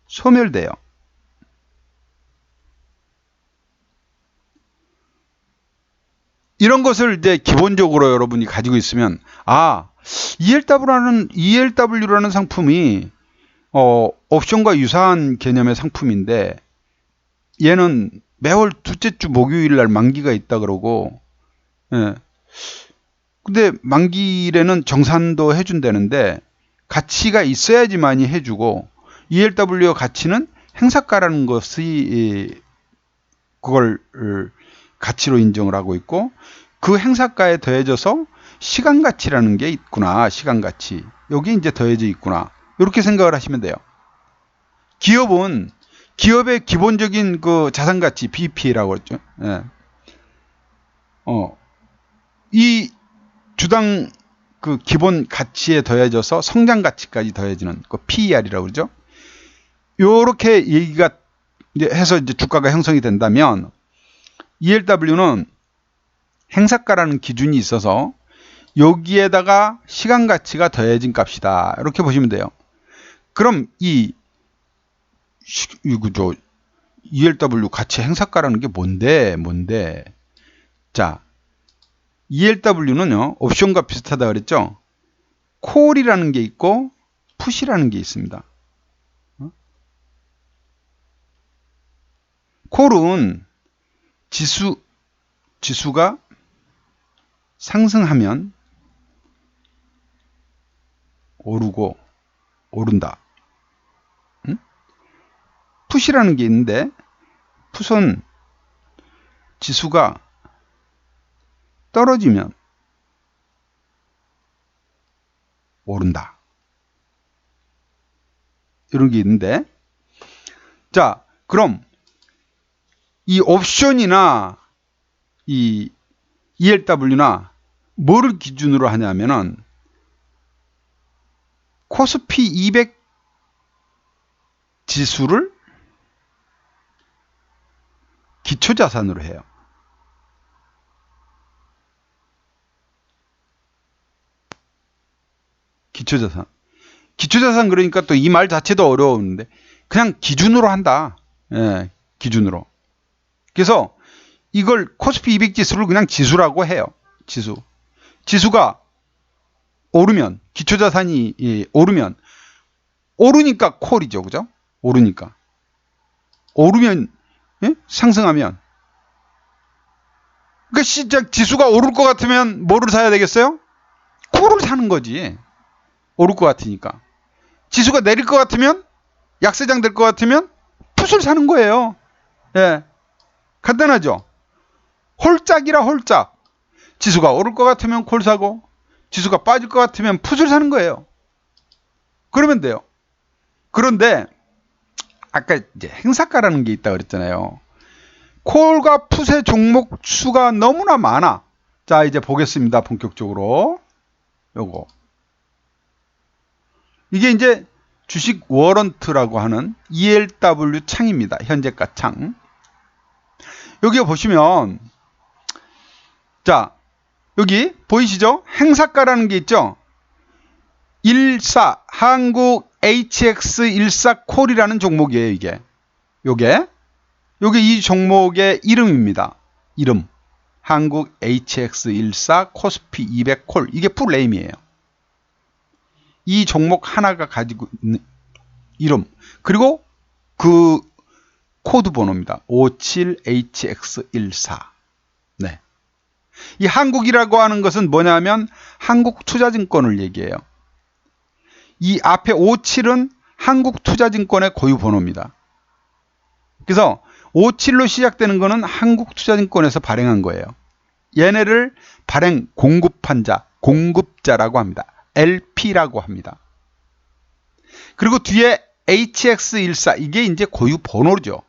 소멸돼요. 이런 것을 이제 기본적으로 여러분이 가지고 있으면, ELW라는 상품이 옵션과 유사한 개념의 상품인데 얘는 매월 둘째 주 목요일 날 만기가 있다 그러고, 예. 근데 만기일에는 정산도 해준다는데 가치가 있어야지만이 해주고, ELW 가치는 행사가라는 것이 그걸 가치로 인정을 하고 있고, 그 행사가에 더해져서 시간 가치라는 게 있구나. 시간 가치. 여기 이제 더해져 있구나. 이렇게 생각을 하시면 돼요. 기업의 기본적인 그 자산 가치, BP라고 했죠. 예. 이 주당 그 기본 가치에 더해져서 성장 가치까지 더해지는 그 PER이라고 그러죠. 요렇게 얘기가 이제 해서 이제 주가가 형성이 된다면, ELW는 행사가라는 기준이 있어서 여기에다가 시간 가치가 더해진 값이다. 이렇게 보시면 돼요. 그럼 ELW 가치 행사가라는 게 뭔데? 자, ELW는요, 옵션과 비슷하다 그랬죠? 콜이라는 게 있고, 풋이라는 게 있습니다. 콜은 지수가 상승하면 오른다. 풋이라는 게 있는데, 풋은 지수가 떨어지면 오른다. 이런 게 있는데, 자, 그럼 이 옵션이나 이 ELW나 뭐를 기준으로 하냐면은 코스피 200 지수를 기초자산으로 해요. 기초자산 그러니까 또 이 말 자체도 어려운데 그냥 기준으로 한다. 예, 기준으로. 그래서 이걸 코스피 200 지수를 그냥 지수라고 해요. 지수가 오르면, 기초자산이 오르면, 오르니까 콜이죠. 그죠? 오르면, 예? 상승하면. 그러니까 시작 지수가 오를 것 같으면 뭐를 사야 되겠어요? 콜을 사는 거지. 오를 것 같으니까. 지수가 내릴 것 같으면, 약세장 될 것 같으면 풋을 사는 거예요. 예. 간단하죠? 홀짝이라 홀짝. 지수가 오를 것 같으면 콜 사고, 지수가 빠질 것 같으면 풋을 사는 거예요. 그러면 돼요. 그런데 아까 이제 행사가라는 게 있다 그랬잖아요. 콜과 풋의 종목 수가 너무나 많아. 자, 이제 보겠습니다. 본격적으로. 요거. 이게 이제 주식 워런트라고 하는 ELW 창입니다. 현재가 창. 여기 보시면, 자, 여기 보이시죠? 행사가라는 게 있죠? 한국 HX14 콜이라는 종목이에요, 이게. 요게 이 종목의 이름입니다. 이름. 한국 HX14 코스피 200 콜. 이게 풀네임이에요. 이 종목 하나가 가지고 있는 이름. 그리고 그 코드 번호입니다. 57HX14. 네. 이 한국이라고 하는 것은 뭐냐면 한국투자증권을 얘기해요. 이 앞에 57은 한국투자증권의 고유 번호입니다. 그래서 57로 시작되는 거는 한국투자증권에서 발행한 거예요. 얘네를 발행 공급한 자, 공급자라고 합니다. LP라고 합니다. 그리고 뒤에 HX14, 이게 이제 고유 번호죠.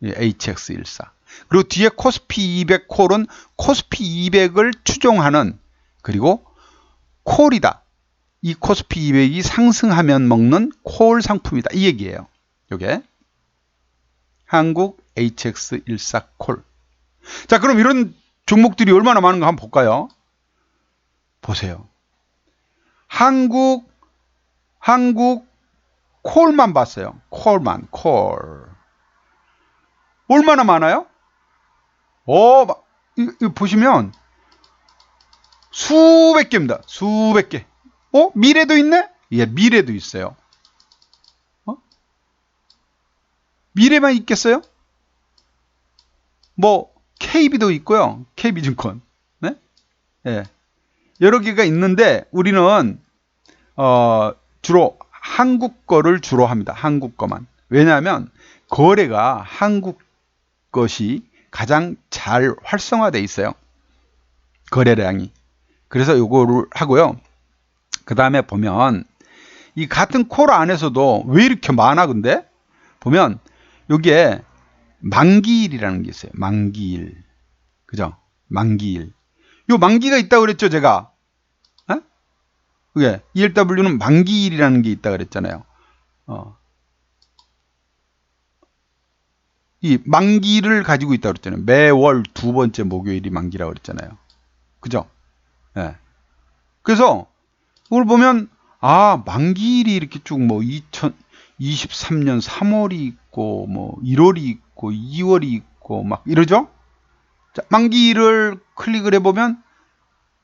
HX14. 그리고 뒤에 코스피 200 콜은 코스피 200을 추종하는, 그리고 콜이다. 이 코스피 200이 상승하면 먹는 콜 상품이다. 이 얘기예요. 요게 한국 HX14 콜. 자, 그럼 이런 종목들이 얼마나 많은가 한번 볼까요? 보세요. 한국 콜만 봤어요. 콜. 얼마나 많아요? 이거 보시면 수백 개입니다. 수백 개. 미래도 있네? 예, 미래도 있어요. 미래만 있겠어요? 뭐 KB도 있고요. KB증권. 네? 예. 여러 개가 있는데 우리는 주로 한국 거를 주로 합니다. 한국 거만. 왜냐하면 거래가 한국 것이 가장 잘 활성화되어 있어요. 거래량이. 그래서 요거를 하고요. 그 다음에 보면 이 같은 콜 안에서도 왜 이렇게 많아 근데? 보면 여기에 만기일이라는 게 있어요. 만기일. 그죠? 만기일. 요 만기가 있다고 그랬죠, 제가. 그게 ELW는 만기일이라는 게 있다고 그랬잖아요. 이 만기를 가지고 있다고 그랬잖아요. 매월 두 번째 목요일이 만기라고 그랬잖아요. 그죠? 예. 그래서 이걸 보면 만기일이 이렇게 쭉 뭐 2023년 3월이 있고 뭐 1월이 있고 2월이 있고 막 이러죠? 자, 만기일을 클릭을 해보면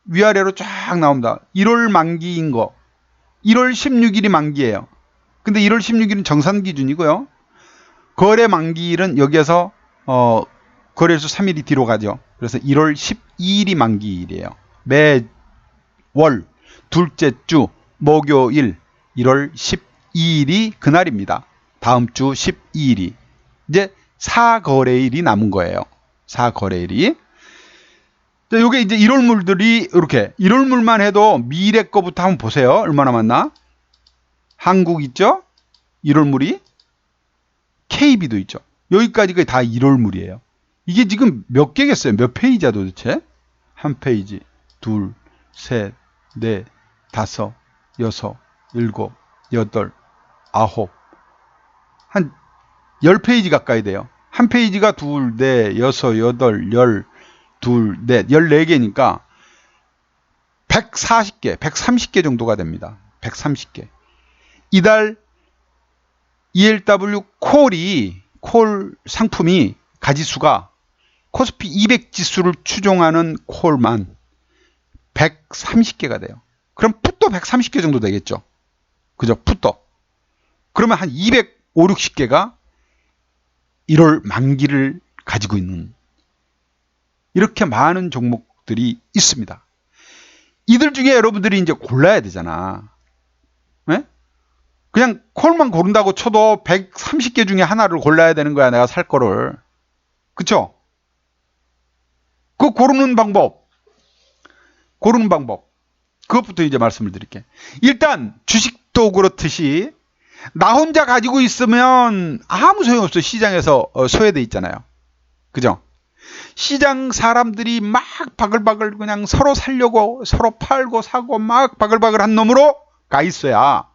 위아래로 쫙 나옵니다. 1월 만기인 거. 1월 16일이 만기예요. 근데 1월 16일은 정산 기준이고요. 거래 만기일은 여기에서 거래일수 3일이 뒤로 가죠. 그래서 1월 12일이 만기일이에요. 매월 둘째 주 목요일 1월 12일이 그날입니다. 다음 주 12일이. 이제 4거래일이 남은 거예요. 4거래일이. 요게 이제 1월물들이 이렇게 1월물만 해도 미래 거부터 한번 보세요. 얼마나 많나? 한국 있죠? 1월물이. KB도 있죠. 여기까지가 다 1월물이에요. 이게 지금 몇 개겠어요? 몇 페이지야 도대체? 한 페이지, 둘, 셋, 넷, 다섯, 여섯, 일곱, 여덟, 아홉. 한 10페이지 가까이 돼요. 한 페이지가 둘, 넷, 여섯, 여덟, 열, 둘, 넷, 14개니까 140개, 130개 정도가 됩니다. 130개. 이달 ELW 콜 상품이 가지수가 코스피 200 지수를 추종하는 콜만 130개가 돼요. 그럼 풋도 130개 정도 되겠죠. 그죠? 풋도. 그러면 한 250, 60개가 1월 만기를 가지고 있는 이렇게 많은 종목들이 있습니다. 이들 중에 여러분들이 이제 골라야 되잖아. 네? 그냥 콜만 고른다고 쳐도 130개 중에 하나를 골라야 되는 거야. 내가 살 거를. 그쵸? 그 고르는 방법. 그것부터 이제 말씀을 드릴게. 일단 주식도 그렇듯이 나 혼자 가지고 있으면 아무 소용없어. 시장에서 소외돼 있잖아요. 그죠? 시장 사람들이 막 바글바글 그냥 서로 살려고 서로 팔고 사고 막 바글바글한 놈으로 가 있어야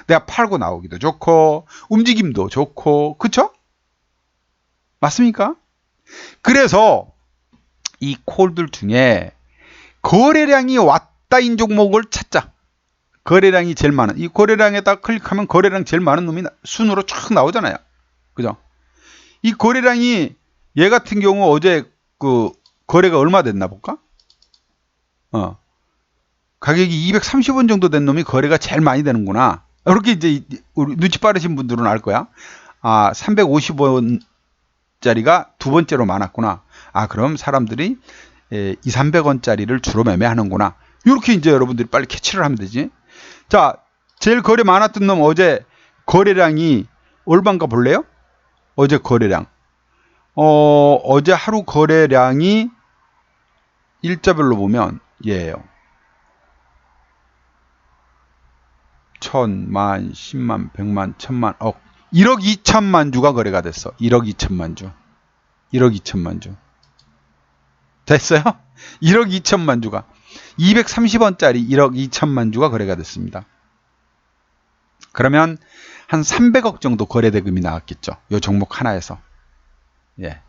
내가 팔고 나오기도 좋고 움직임도 좋고 그쵸? 맞습니까? 그래서 이 콜들 중에 거래량이 왔다인 종목을 찾자. 거래량이 제일 많은 이 거래량에다 클릭하면 거래량 제일 많은 놈이 순으로 쫙 나오잖아요. 그죠? 이 거래량이 얘 같은 경우 어제 그 거래가 얼마 됐나 볼까? 가격이 230원 정도 된 놈이 거래가 제일 많이 되는구나. 이렇게 이제 우리 눈치 빠르신 분들은 알 거야. 350원짜리가 두 번째로 많았구나. 그럼 사람들이 200~300원짜리를 주로 매매하는구나. 이렇게 이제 여러분들이 빨리 캐치를 하면 되지. 자, 제일 거래 많았던 놈 어제 거래량이 얼마인가 볼래요? 어제 거래량. 어제 하루 거래량이 일자별로 보면 얘예요. 1000, 만, 10만, 100만, 1000만, 억. 1억 2천만 주가 거래가 됐어. 1억 2천만 주. 1억 2천만 주. 됐어요? 1억 2천만 주가. 230원짜리 1억 2천만 주가 거래가 됐습니다. 그러면 한 300억 정도 거래 대금이 나왔겠죠. 이 종목 하나에서. 예.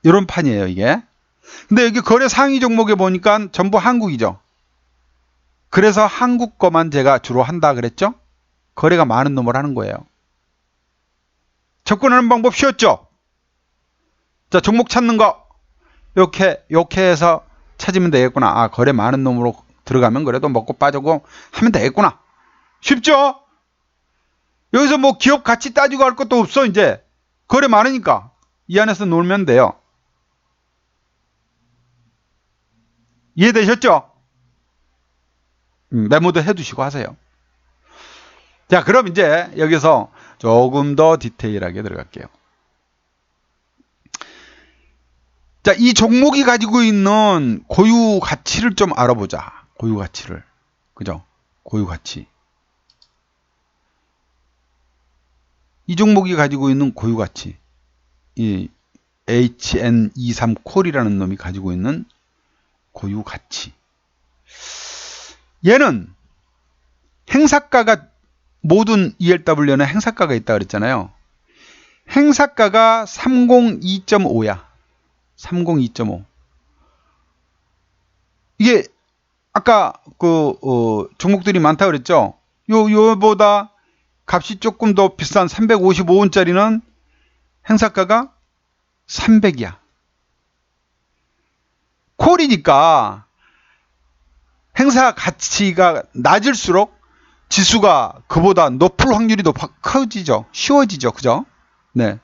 이런 판이에요, 이게. 근데 여기 거래 상위 종목에 보니까 전부 한국이죠. 그래서 한국 거만 제가 주로 한다 그랬죠? 거래가 많은 놈을 하는 거예요. 접근하는 방법 쉬웠죠? 자, 종목 찾는 거. 이렇게 해서 찾으면 되겠구나. 아, 거래 많은 놈으로 들어가면 그래도 먹고 빠지고 하면 되겠구나. 쉽죠? 여기서 뭐 기업 가치 따지고 할 것도 없어. 이제 거래 많으니까 이 안에서 놀면 돼요. 이해되셨죠? 메모도 해두시고 하세요. 자, 그럼 이제 여기서 조금 더 디테일하게 들어갈게요. 자, 이 종목이 가지고 있는 고유 가치를 좀 알아보자. 고유 가치를. 그죠? 고유 가치. 이 종목이 가지고 있는 고유 가치. 이 HN23 콜이라는 놈이 가지고 있는 고유 가치. 얘는 행사가가 모든 ELW는 행사가가 있다 그랬잖아요. 행사가가 302.5야. 302.5. 이게 아까 종목들이 많다 그랬죠. 요보다 값이 조금 더 비싼 355원짜리는 행사가가 300이야. 콜이니까 행사 가치가 낮을수록 지수가 그보다 높을 확률이 커지죠. 쉬워지죠. 그죠? 네.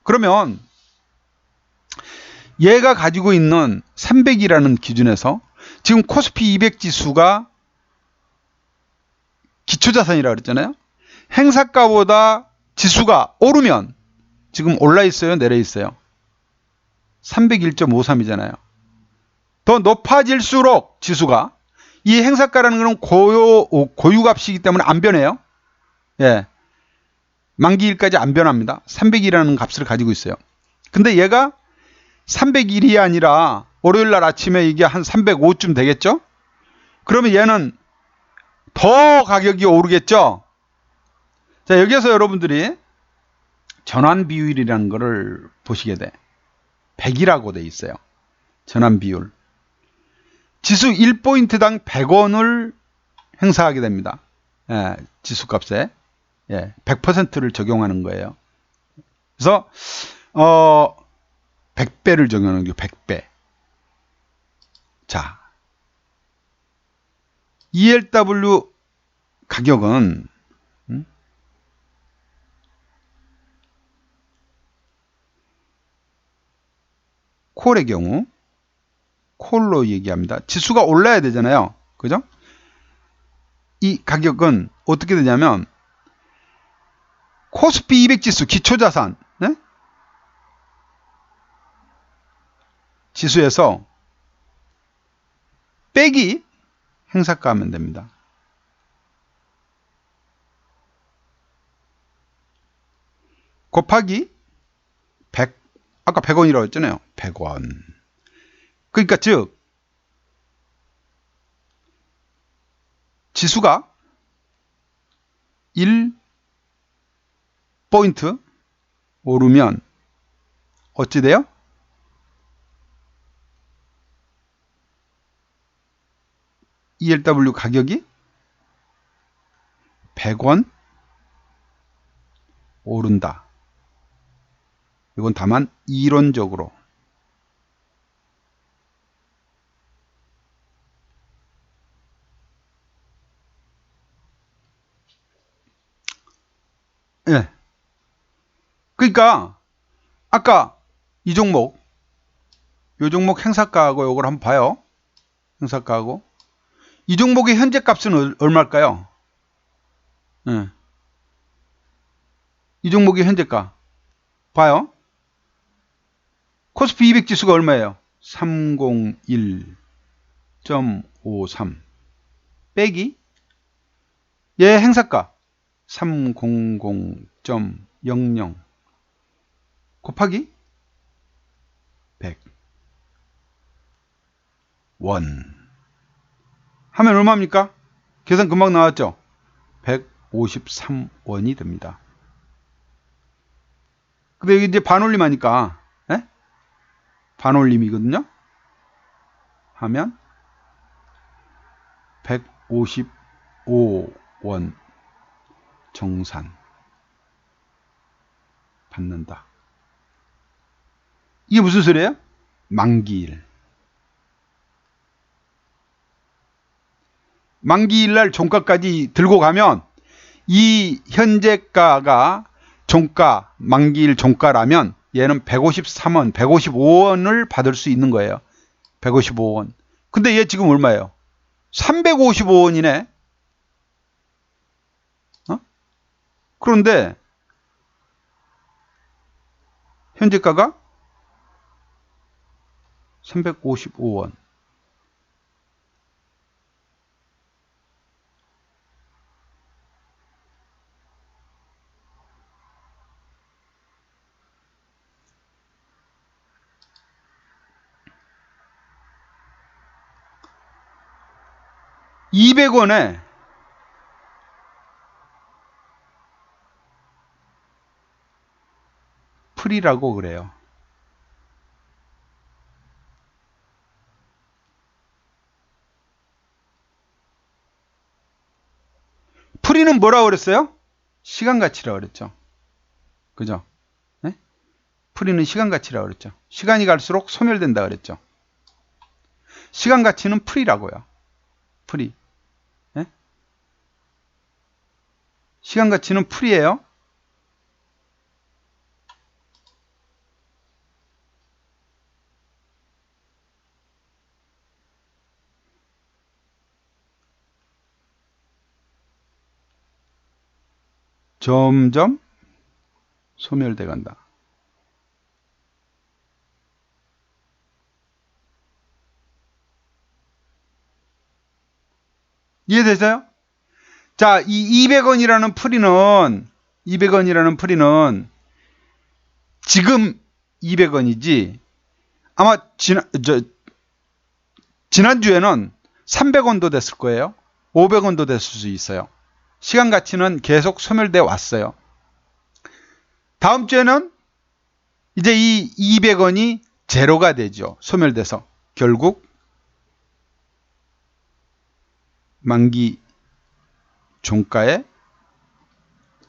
그러면 얘가 가지고 있는 300이라는 기준에서 지금 코스피 200 지수가 기초자산이라고 그랬잖아요. 행사가보다 지수가 오르면 지금 올라 있어요? 내려 있어요? 301.53이잖아요. 더 높아질수록 지수가 이 행사가라는 것은 고유값이기 때문에 안 변해요. 예. 만기일까지 안 변합니다. 300이라는 값을 가지고 있어요. 근데 얘가 301이 아니라 월요일날 아침에 이게 한 305쯤 되겠죠? 그러면 얘는 더 가격이 오르겠죠? 자, 여기에서 여러분들이 전환 비율이라는 거를 보시게 돼. 100이라고 돼 있어요. 전환 비율. 지수 1포인트당 100원을 행사하게 됩니다. 예, 지수값에. 예, 100%를 적용하는 거예요. 그래서 100배를 적용하는 거예요. 100배. 자, ELW 가격은 콜의 경우 콜로 얘기합니다. 지수가 올라야 되잖아요. 그죠? 이 가격은 어떻게 되냐면 코스피 200 지수 기초자산 네? 지수에서 빼기 행사가 하면 됩니다. 곱하기 100, 아까 100원이라고 했잖아요. 100원. 그러니까 즉 지수가 1포인트 오르면 어찌 돼요? ELW 가격이 100원 오른다. 이건 다만 이론적으로. 예. 그러니까 아까 이 종목, 이 종목 행사가하고 이걸 한번 봐요. 행사가하고 이 종목의 현재 값은 얼마일까요? 예. 이 종목의 현재가 봐요. 코스피 200 지수가 얼마예요? 301.53 빼기 얘 행사가 300.00 곱하기 100 원 하면 얼마입니까? 계산 금방 나왔죠? 153원이 됩니다. 근데 여기 이제 반올림 하니까 예? 반올림이거든요. 하면 155원 정산 받는다. 이게 무슨 소리예요? 만기일. 만기일날 종가까지 들고 가면 이 현재가가 종가, 만기일 종가라면 얘는 153원, 155원을 받을 수 있는 거예요. 155원. 근데 얘 지금 얼마예요? 355원이네. 그런데 현재가가 355원. (200원에) 풀이라고 그래요. 풀이는 뭐라고 그랬어요? 시간 가치라고 그랬죠. 그죠? 네? 풀이는 시간 가치라고 그랬죠. 시간이 갈수록 소멸된다 그랬죠. 시간 가치는 풀이라고요. 풀이. 네? 시간 가치는 풀이에요. 점점 소멸돼 간다. 이해되세요? 자, 이 200원이라는 풀이는 지금 200원이지 아마 지난주에는 300원도 됐을 거예요. 500원도 됐을 수 있어요. 시간 가치는 계속 소멸돼 왔어요. 다음 주에는 이제 이 200원이 제로가 되죠. 소멸돼서 결국 만기 종가의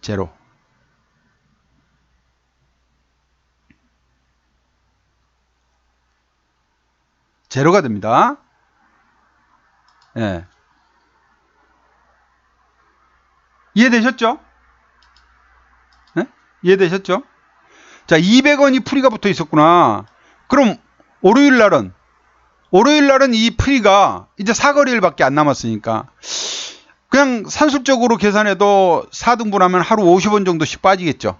제로. 제로가 됩니다. 예. 이해되셨죠? 네? 이해되셨죠? 자, 200원이 풀이가 붙어 있었구나. 그럼 월요일 날은 이 풀이가 이제 사거리일밖에 안 남았으니까 그냥 산술적으로 계산해도 4등분하면 하루 50원 정도씩 빠지겠죠.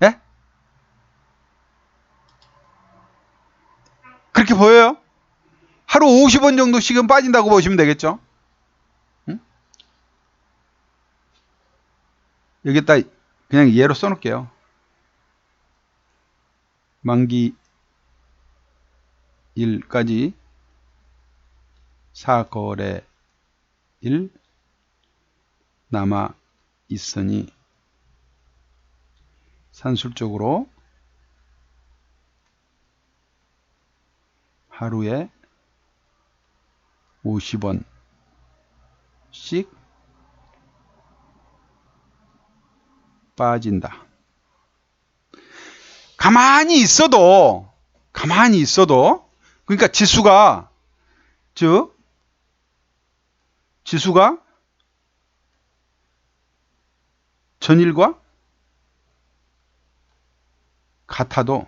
예? 그렇게 보여요? 하루 50원 정도씩은 빠진다고 보시면 되겠죠. 응? 여기다 그냥 예로 써놓을게요. 만기 일까지 사거래일 남아 있으니 산술적으로 하루에 50원씩 빠진다. 가만히 있어도 그러니까 지수가 전일과 같아도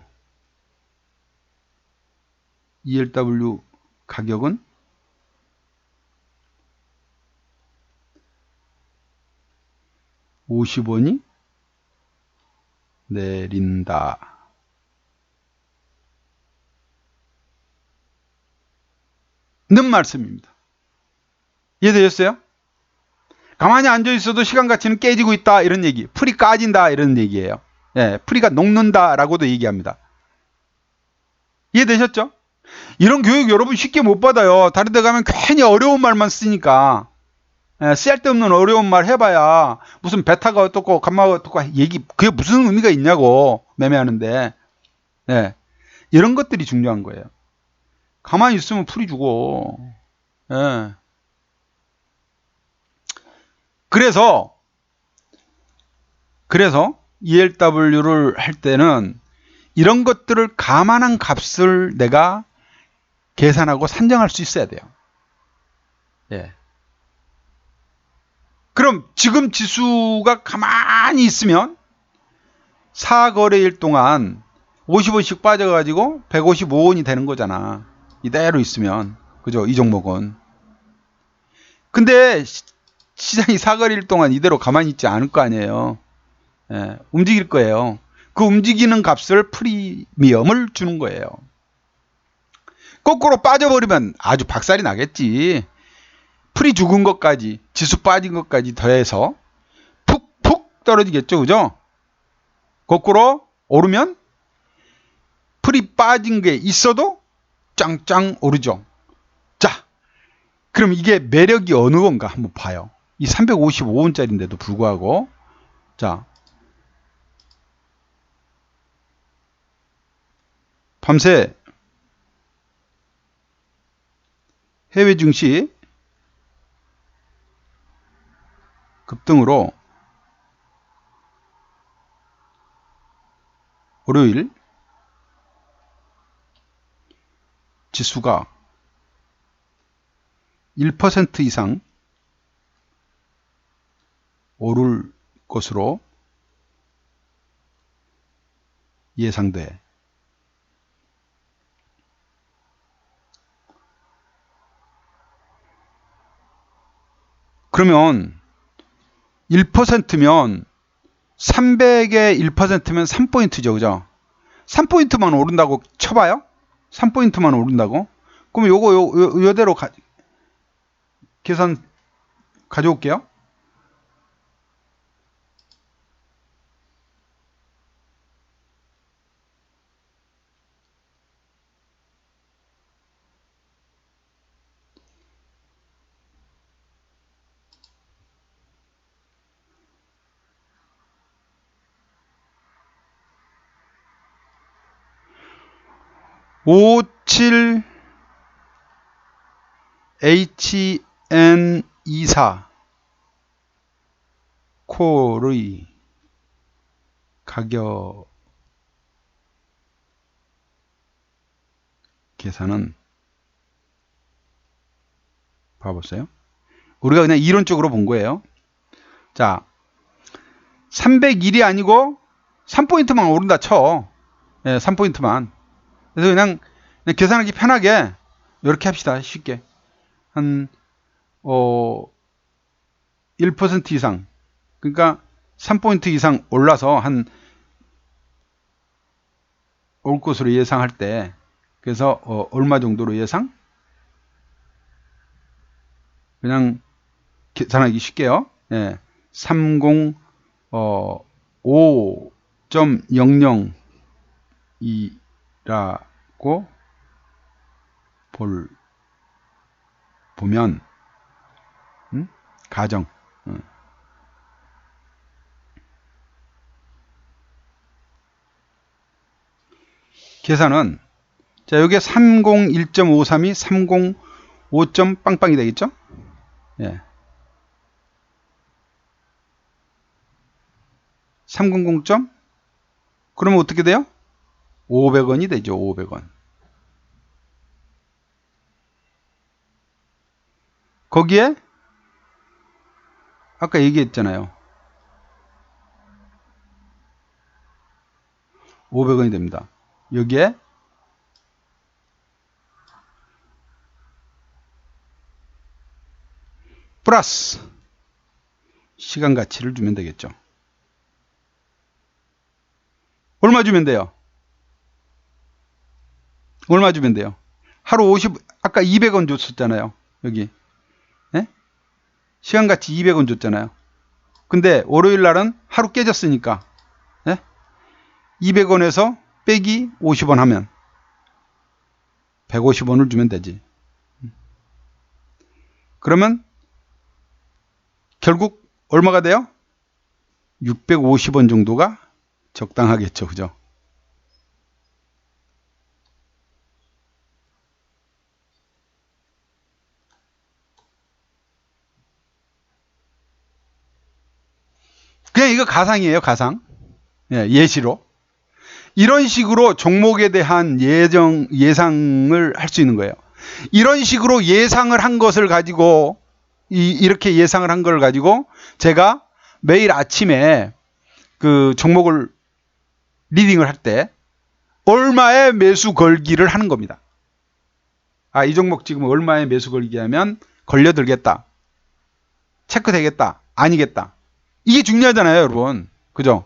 ELW 가격은 (50원이) 내린다. 는 말씀입니다. 이해되셨어요? 가만히 앉아있어도 시간 가치는 깨지고 있다 이런 얘기, 풀이 까진다 이런 얘기예요. 예, 풀이가 녹는다 라고도 얘기합니다. 이해되셨죠? 이런 교육 여러분 쉽게 못 받아요. 다른 데 가면 괜히 어려운 말만 쓰니까. 예, 쓸데없는 어려운 말 해봐야 무슨 베타가 어떻고 감마가 어떻고 얘기, 그게 무슨 의미가 있냐고 매매하는데. 예, 이런 것들이 중요한 거예요. 가만히 있으면 풀이 주고. 예. 그래서 ELW를 할 때는 이런 것들을 감안한 값을 내가 계산하고 산정할 수 있어야 돼요. 예. 그럼 지금 지수가 가만히 있으면 4거래일 동안 50원씩 빠져가지고 155원이 되는 거잖아. 이대로 있으면. 그죠? 이 종목은. 근데 시장이 4거래일 동안 이대로 가만히 있지 않을 거 아니에요. 예, 움직일 거예요. 그 움직이는 값을 프리미엄을 주는 거예요. 거꾸로 빠져버리면 아주 박살이 나겠지. 풀이 죽은 것까지, 지수 빠진 것까지 더해서 푹푹 떨어지겠죠. 그죠? 거꾸로 오르면 풀이 빠진 게 있어도 짱짱 오르죠. 자, 그럼 이게 매력이 어느 건가 한번 봐요. 이 355원짜리인데도 불구하고. 자, 밤새 해외 증시 급등으로 월요일 지수가 1% 이상 오를 것으로 예상돼. 그러면 1%면 300에 1%면 3포인트죠. 그죠? 3포인트만 오른다고 쳐봐요. 3포인트만 오른다고. 그럼 요거 요대로 계산 가져올게요. (57HN24) 콜의 가격 계산은 봐보세요. 우리가 그냥 이론적으로 본 거예요. 자, 301이 아니고 3포인트만 오른다 쳐. 예, 3포인트만. 그래서 그냥 계산하기 편하게 이렇게 합시다. 쉽게. 한 1% 이상. 그러니까 3포인트 이상 올라서 올 것으로 예상할 때, 그래서 얼마 정도로 예상? 그냥 계산하기 쉽게요. 예, 305.002라고 보면 가정 계산은, 자, 여기에 301.53이 305. 빵빵이 되겠죠? 예. 300. 그러면 어떻게 돼요? 500원이 되죠. 500원. 거기에 아까 얘기했잖아요. 500원이 됩니다. 여기에 플러스 시간 가치를 주면 되겠죠. 얼마 주면 돼요? 얼마 주면 돼요? 하루 아까 200원 줬었잖아요. 여기. 예? 시간 가치 200원 줬잖아요. 근데 월요일 날은 하루 깨졌으니까, 예? 200원에서 빼기 50원 하면 150원을 주면 되지. 그러면 결국 얼마가 돼요? 650원 정도가 적당하겠죠. 그죠? 그냥 이거 가상이에요. 가상. 예, 예시로. 이런 식으로 종목에 대한 예상을 할 수 있는 거예요. 이런 식으로 예상을 한 것을 가지고 이렇게 예상을 한 걸 가지고 제가 매일 아침에 그 종목을 리딩을 할 때 얼마의 매수 걸기를 하는 겁니다. 아, 이 종목 지금 얼마의 매수 걸기 하면 걸려들겠다. 체크되겠다. 아니겠다. 이게 중요하잖아요, 여러분. 그죠?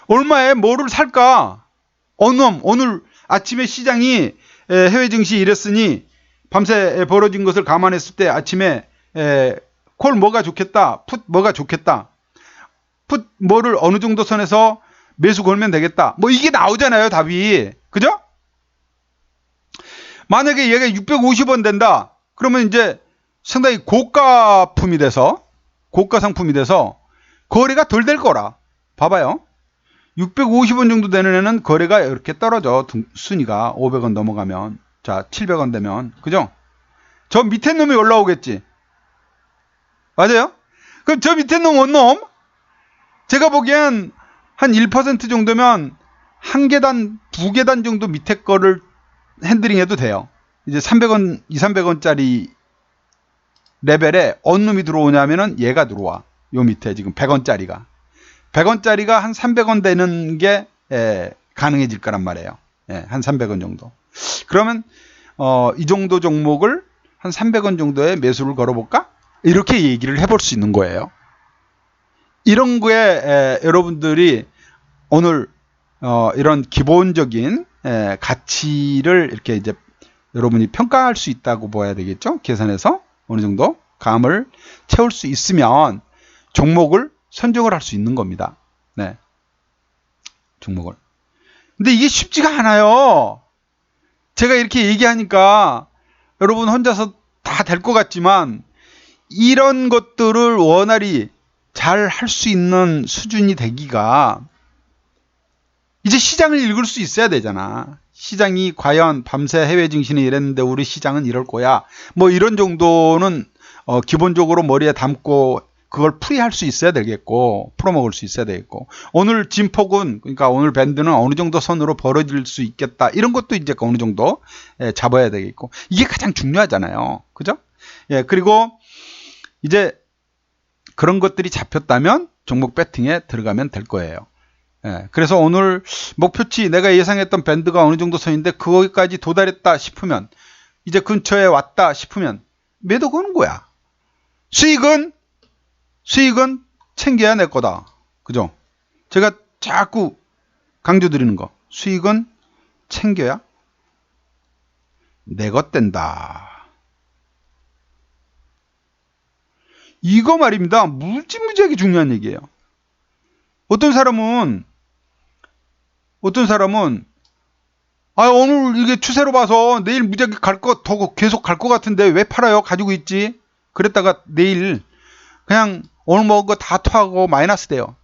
얼마에 뭐를 살까? 오늘 아침에 시장이 해외 증시 이랬으니 밤새 벌어진 것을 감안했을 때 아침에 콜 뭐가 좋겠다. 풋 뭐가 좋겠다. 풋 뭐를 어느 정도 선에서 매수 걸면 되겠다. 뭐 이게 나오잖아요, 답이. 그죠? 만약에 얘가 650원 된다. 그러면 이제 상당히 고가품이 돼서 고가 상품이 돼서 거래가 덜 될 거라. 봐봐요. 650원 정도 되는 애는 거래가 이렇게 떨어져. 순위가 500원 넘어가면. 자, 700원 되면. 그죠? 저 밑에 놈이 올라오겠지. 맞아요? 그럼 저 밑에 놈 원놈? 제가 보기엔 한 1% 정도면 한 계단, 두 계단 정도 밑에 거를 핸들링 해도 돼요. 이제 300원, 2, 300원짜리 레벨에 어느 놈이 들어오냐면은 얘가 들어와. 요 밑에 지금 100원짜리가. 100원짜리가 한 300원 되는 게 가능해질 거란 말이에요. 한 300원 정도. 그러면 이 정도 종목을 한 300원 정도의 매수를 걸어볼까? 이렇게 얘기를 해볼 수 있는 거예요. 이런 거에 여러분들이 오늘 이런 기본적인 가치를 이렇게 이제 여러분이 평가할 수 있다고 봐야 되겠죠? 계산해서 어느 정도 감을 채울 수 있으면 종목을 선정을 할 수 있는 겁니다. 네. 종목을. 근데 이게 쉽지가 않아요. 제가 이렇게 얘기하니까 여러분 혼자서 다 될 것 같지만 이런 것들을 원활히 잘 할 수 있는 수준이 되기가 이제 시장을 읽을 수 있어야 되잖아. 시장이 과연 밤새 해외 증시는 이랬는데 우리 시장은 이럴 거야. 뭐 이런 정도는 기본적으로 머리에 담고 그걸 풀이할 수 있어야 되겠고 풀어먹을 수 있어야 되겠고 오늘 진폭은 그러니까 오늘 밴드는 어느 정도 선으로 벌어질 수 있겠다. 이런 것도 이제 어느 정도 잡아야 되겠고 이게 가장 중요하잖아요. 그죠? 예, 그리고 이제 그런 것들이 잡혔다면 종목 배팅에 들어가면 될 거예요. 예, 그래서 오늘 목표치 내가 예상했던 밴드가 어느 정도 선인데 거기까지 도달했다 싶으면 이제 근처에 왔다 싶으면 매도 거는 거야. 수익은 챙겨야 내 거다. 그죠? 제가 자꾸 강조드리는 거. 수익은 챙겨야 내 것 된다. 이거 말입니다. 무지무지하게 중요한 얘기예요. 어떤 사람은 오늘 이게 추세로 봐서 내일 무지하게 더 계속 갈 것 같은데 왜 팔아요? 가지고 있지. 그랬다가 내일 그냥 오늘 먹은 거 다 토하고 마이너스 돼요.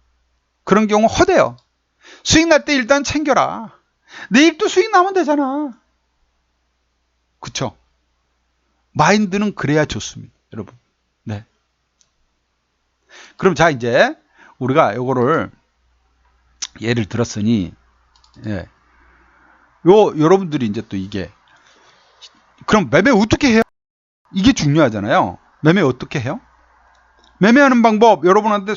그런 경우 허대요. 수익 날 때 일단 챙겨라. 내일 또 수익 나면 되잖아. 그쵸? 마인드는 그래야 좋습니다. 여러분. 네. 그럼 자 이제 우리가 요거를 예를 들었으니 예. 여러분들이 이제 또 이게 그럼 매매 어떻게 해요? 이게 중요하잖아요. 매매 어떻게 해요? 매매하는 방법 여러분한테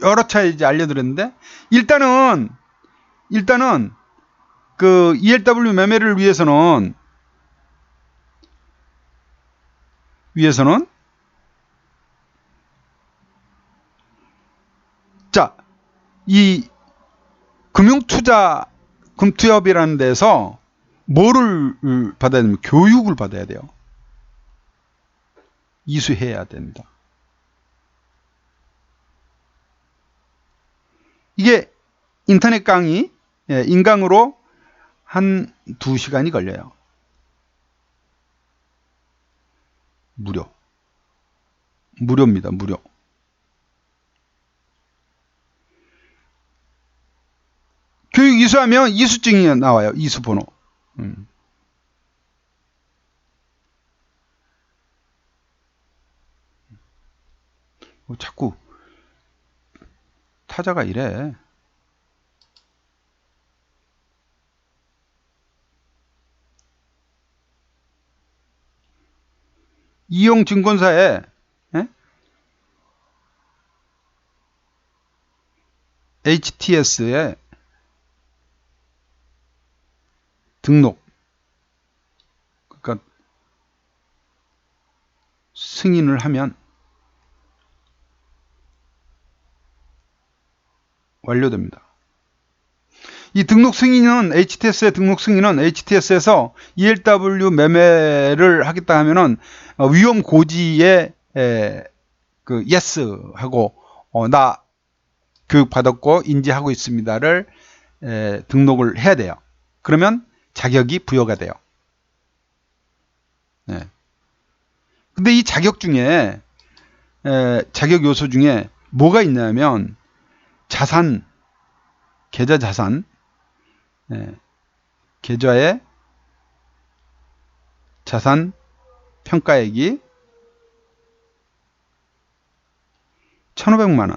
여러 차례 이제 알려드렸는데 일단은 그 ELW 매매를 위해서는 자, 이 금투협이라는 데서 뭐를 받아야 되냐면 교육을 받아야 돼요. 이수해야 됩니다. 이게 인터넷 강의, 인강으로 한 2시간이 걸려요. 무료입니다. 무료. 교육 이수하면 이수증이 나와요. 이수번호. 자꾸 타자가 이래. 이용증권사에 예? HTS에 등록, 그러니까 승인을 하면 완료됩니다. 이 등록 승인은 HTS의 등록 승인은 HTS에서 ELW 매매를 하겠다 하면은 위험 고지에 그 yes 하고 나 교육 받았고 인지하고 있습니다를 등록을 해야 돼요. 그러면 자격이 부여가 돼요. 네. 근데 이 자격 중에 자격 요소 중에 뭐가 있냐면 자산, 계좌 자산, 계좌의 자산 평가액이 1,500만 원.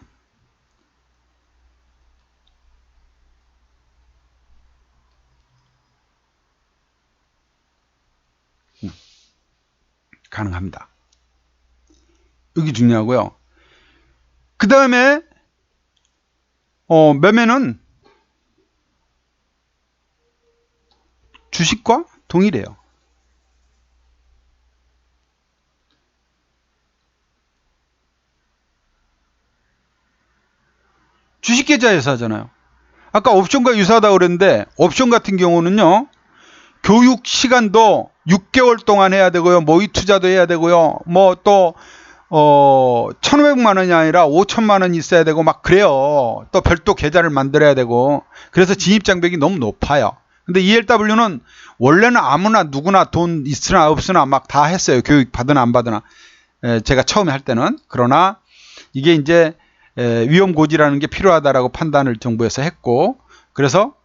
가능합니다. 여기 중요하고요. 그 다음에 매매는 주식과 동일해요. 주식계좌에서 하잖아요. 아까 옵션과 유사하다고 그랬는데 옵션 같은 경우는요. 교육 시간도 6개월 동안 해야 되고요. 모의 투자도 해야 되고요. 뭐 또 1,500만 원이 아니라 5천만 원 있어야 되고 막 그래요. 또 별도 계좌를 만들어야 되고. 그래서 진입 장벽이 너무 높아요. 근데 ELW는 원래는 아무나 누구나 돈 있으나 없으나 막 다 했어요. 교육 받으나 안 받으나. 제가 처음에 할 때는. 그러나 이게 이제 위험 고지라는 게 필요하다라고 판단을 정부에서 했고, 그래서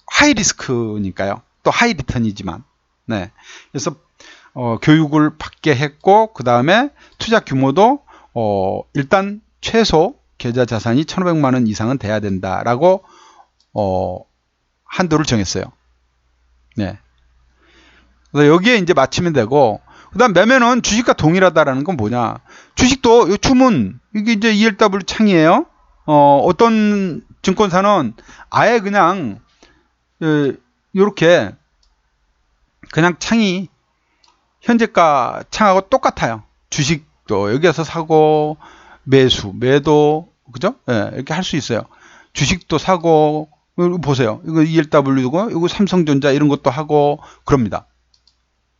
하이 리스크니까요. 또 하이 리턴이지만. 네. 그래서 교육을 받게 했고, 그 다음에 투자 규모도 일단 최소 계좌 자산이 1,500만 원 이상은 돼야 된다라고 한도를 정했어요. 네. 그래서 여기에 이제 맞추면 되고, 그 다음 매매는 주식과 동일하다라는 건 뭐냐. 주식도 이 주문, 이게 이제 ELW 창이에요. 어떤 증권사는 아예 그냥, 요렇게, 그냥 창이 현재가 창하고 똑같아요. 주식도 여기에서 사고, 매수, 매도, 그죠? 예, 이렇게 할 수 있어요. 주식도 사고, 보세요. 이거 ELW고, 이거 삼성전자 이런 것도 하고, 그럽니다.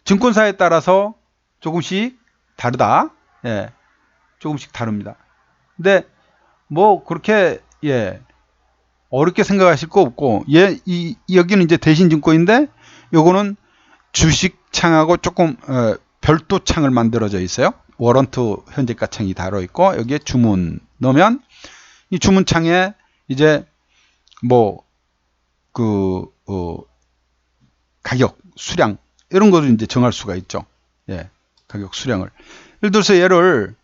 증권사에 따라서 조금씩 다르다. 예. 조금씩 다릅니다. 근데 뭐 그렇게 어렵게 생각하실 거 없고 여기는 이제 대신증권인데 요거는 주식창하고 조금 별도 창을 만들어져 있어요. 워런트 현재가 창이 달아 있고 여기에 주문 넣으면 이 주문창에 이제 뭐 가격, 수량 이런 거를 이제 정할 수가 있죠. 예, 가격 수량을. 예를 들어서 얘를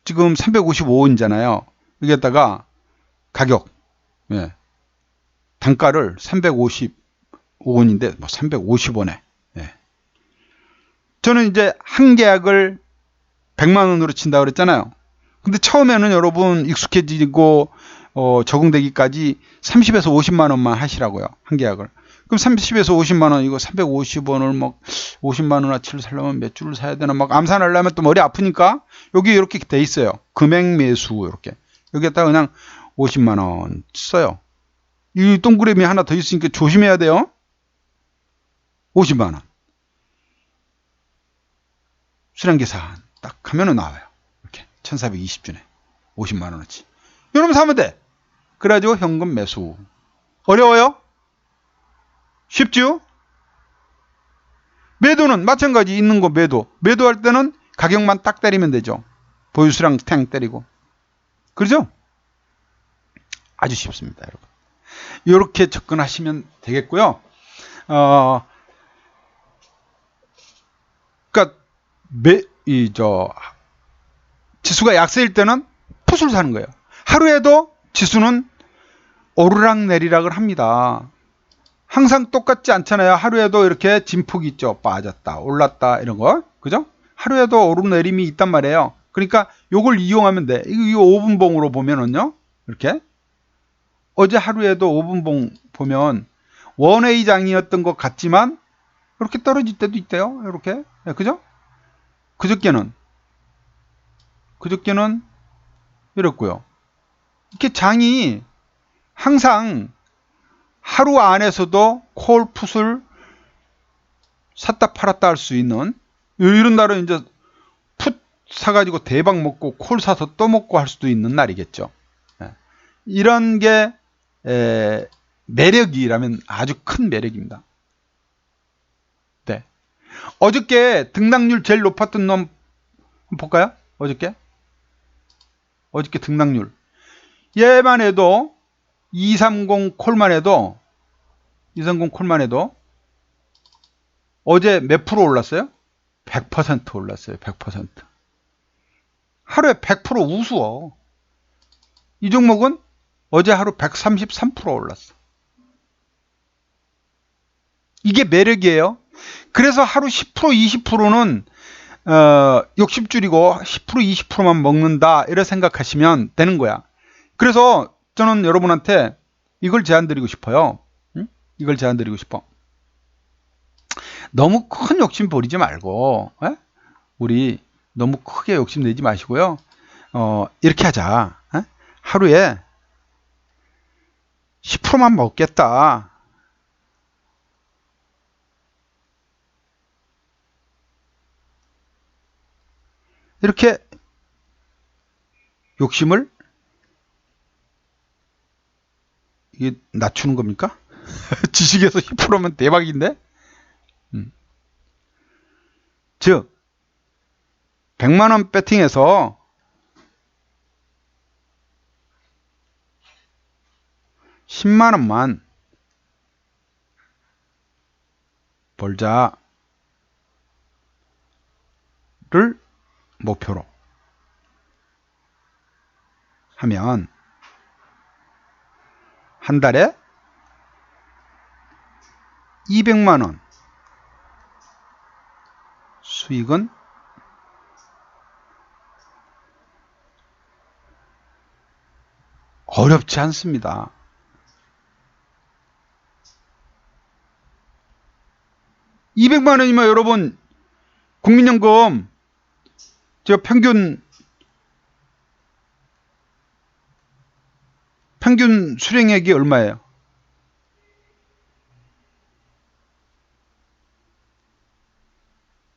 지금 355원이잖아요. 여기에다가 가격, 예, 단가를 355원인데 뭐 350원에. 예. 저는 이제 한 계약을 100만 원으로 친다고 그랬잖아요. 근데 처음에는 여러분 익숙해지고 적응되기까지 30에서 50만 원만 하시라고요. 한 계약을. 그럼 30에서 50만 원, 이거 350원을 막 50만 원어치를 사려면 몇 줄을 사야 되나 막 암산하려면 또 머리 아프니까 여기 이렇게 돼 있어요. 금액 매수 이렇게. 여기에다가 그냥 50만 원 써요. 이 동그라미 하나 더 있으니까 조심해야 돼요. 50만 원. 수량 계산 딱 하면은 나와요. 이렇게 1420주네. 50만 원어치. 이러면 사면 돼. 그래가지고 현금 매수. 어려워요? 쉽죠? 매도는 마찬가지 있는 거 매도할 때는 가격만 딱 때리면 되죠. 보유수량 탱 때리고. 그렇죠? 아주 쉽습니다, 여러분. 이렇게 접근하시면 되겠고요. 그러니까 지수가 약세일 때는 풋을 사는 거예요. 하루에도 지수는 오르락내리락을 합니다. 항상 똑같지 않잖아요. 하루에도 이렇게 진폭이 있죠. 빠졌다, 올랐다 이런 거. 그죠? 하루에도 오르내림이 있단 말이에요. 그러니까 요걸 이용하면 돼. 이 5분봉으로 보면은요. 이렇게 어제 하루에도 5분봉 보면 원웨이 장이었던 것 같지만 이렇게 떨어질 때도 있대요. 이렇게. 그죠? 그저께는 이랬고요. 이렇게 장이 항상 하루 안에서도 콜풋을 샀다 팔았다 할 수 있는, 이런 날은 이제 풋 사가지고 대박 먹고 콜 사서 또 먹고 할 수도 있는 날이겠죠. 이런 게 매력이라면 아주 큰 매력입니다. 네. 어저께 등락률 제일 높았던 놈 한번 볼까요? 어저께 등락률. 얘만 해도 230 콜만 해도 어제 몇 프로 올랐어요? 100% 올랐어요. 100%. 하루에 100% 우수어. 이 종목은 어제 하루 133% 올랐어. 이게 매력이에요. 그래서 하루 10% 20%는 욕심 줄이고 10% 20%만 먹는다, 이렇게 생각하시면 되는 거야. 그래서 저는 여러분한테 이걸 제안드리고 싶어요. 응? 이걸 제안드리고 싶어. 너무 큰 욕심 부리지 말고, 우리 너무 크게 욕심 내지 마시고요. 이렇게 하자. 하루에 10%만 먹겠다. 이렇게 욕심을 이게 낮추는 겁니까? 지식에서 10%면 대박인데? 즉 100만원 배팅해서 10만원만 벌자를 목표로 하면 한 달에 200만원 수익은 어렵지 않습니다. (200만원이면) 여러분 국민연금 저 평균 수령액이 얼마예요?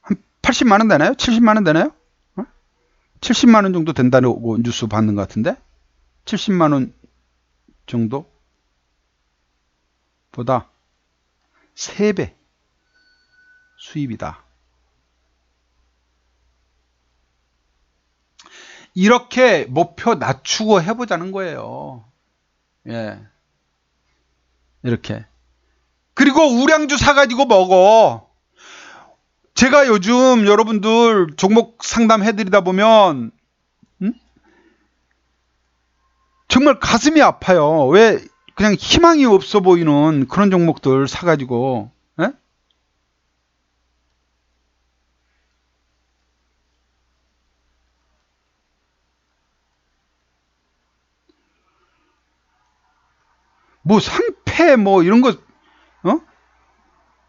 한 80만원 되나요? 70만원 되나요? 70만원 정도 된다고 뉴스 봤는 것 같은데, 70만원 정도 보다 3배 수입이다. 이렇게 목표 낮추고 해보자는 거예요. 예. 이렇게. 그리고 우량주 사가지고 먹어. 제가 요즘 여러분들 종목 상담 해드리다 보면, 정말 가슴이 아파요. 왜 그냥 희망이 없어 보이는 그런 종목들 사가지고, 예? 뭐 상패 뭐 이런 거,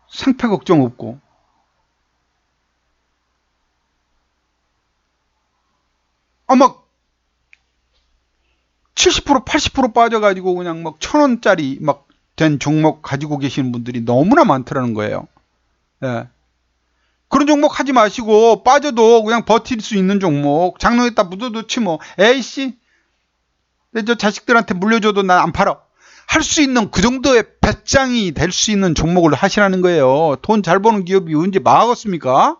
상패 걱정 없고. 막 70% 80% 빠져가지고 그냥 막 1,000원짜리 막 된 종목 가지고 계시는 분들이 너무나 많더라는 거예요. 예. 그런 종목 하지 마시고 빠져도 그냥 버틸 수 있는 종목, 장롱에다 묻어놓지 뭐. 에이씨, 내 저 자식들한테 물려줘도 난 안 팔아. 할 수 있는 그 정도의 배짱이 될 수 있는 종목을 하시라는 거예요. 돈 잘 버는 기업이 언제 망하겠습니까?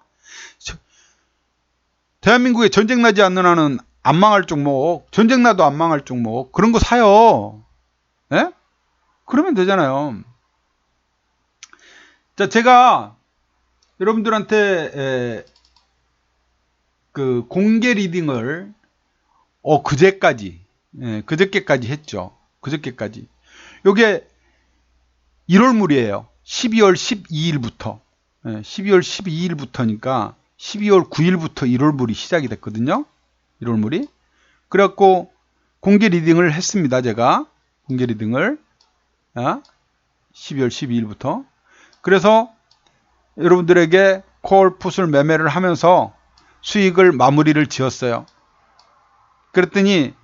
대한민국에 전쟁 나지 않는 한은 안 망할 종목, 전쟁 나도 안 망할 종목, 그런 거 사요. 예? 그러면 되잖아요. 자, 제가 여러분들한테 그 공개 리딩을 그저께까지 했죠. 그저께까지. 요게 1월물이에요. 12월 12일부터. 12월 12일부터니까 12월 9일부터 1월물이 시작이 됐거든요. 1월물이. 그래갖고 공개 리딩을 했습니다. 제가. 홍계리 등을 12월 12일부터. 그래서 여러분들에게 콜풋을 매매를 하면서 수익을 마무리를 지었어요. 그랬더니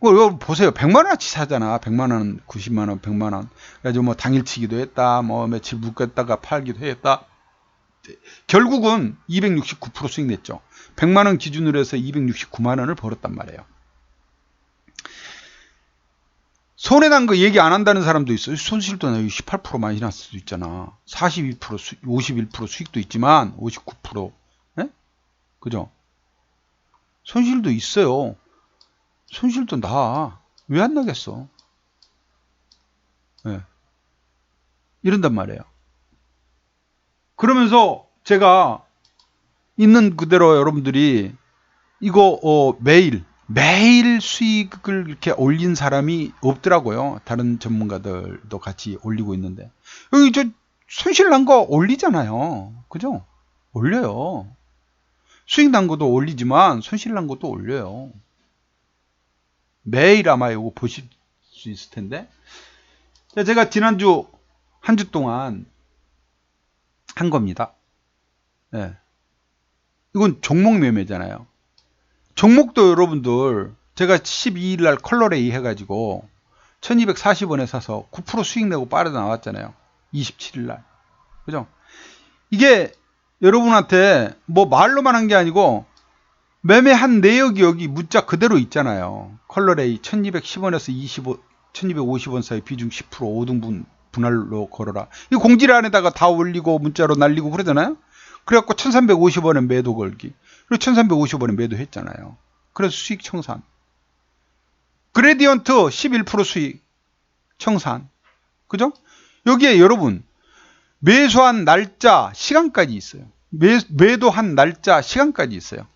이거 보세요. 100만원어치 사잖아. 100만원, 90만원, 100만원. 그래가지고 뭐 당일치기도 했다. 뭐 며칠 묶었다가 팔기도 했다. 결국은 269% 수익 냈죠. 100만원 기준으로 해서 269만원을 벌었단 말이에요. 손해난 거 얘기 안 한다는 사람도 있어요. 손실도 나요. 18% 마이너스도 있잖아. 42%, 51% 수익도 있지만 59%. 네? 그죠? 손실도 있어요. 손실도 나. 왜 안 나겠어? 네. 이런단 말이에요. 그러면서 제가 있는 그대로 여러분들이 이거 매일 수익을 이렇게 올린 사람이 없더라고요. 다른 전문가들도 같이 올리고 있는데. 여기 저 손실 난 거 올리잖아요. 그죠? 올려요. 수익 난 것도 올리지만 손실 난 것도 올려요. 매일 아마 이거 보실 수 있을 텐데. 제가 지난주 한 주 동안 한 겁니다. 네. 이건 종목 매매잖아요. 종목도 여러분들 제가 12일 날 컬러레이 해가지고 1240원에 사서 9% 수익 내고 빠져나왔잖아요. 27일 날. 그죠? 이게 여러분한테 뭐 말로만 한 게 아니고 매매한 내역이 여기 문자 그대로 있잖아요. 컬러레이 1210원에서 1250원 사이 비중 10% 5등분 분할로 걸어라. 이 공지란에다가 다 올리고 문자로 날리고 그러잖아요. 그래갖고 1350원에 매도 걸기. 그리고 1350원에 매도했잖아요. 그래서 수익 청산. 그레디언트 11% 수익 청산. 그죠? 여기에 여러분 매수한 날짜 시간까지 있어요. 매도한 날짜 시간까지 있어요.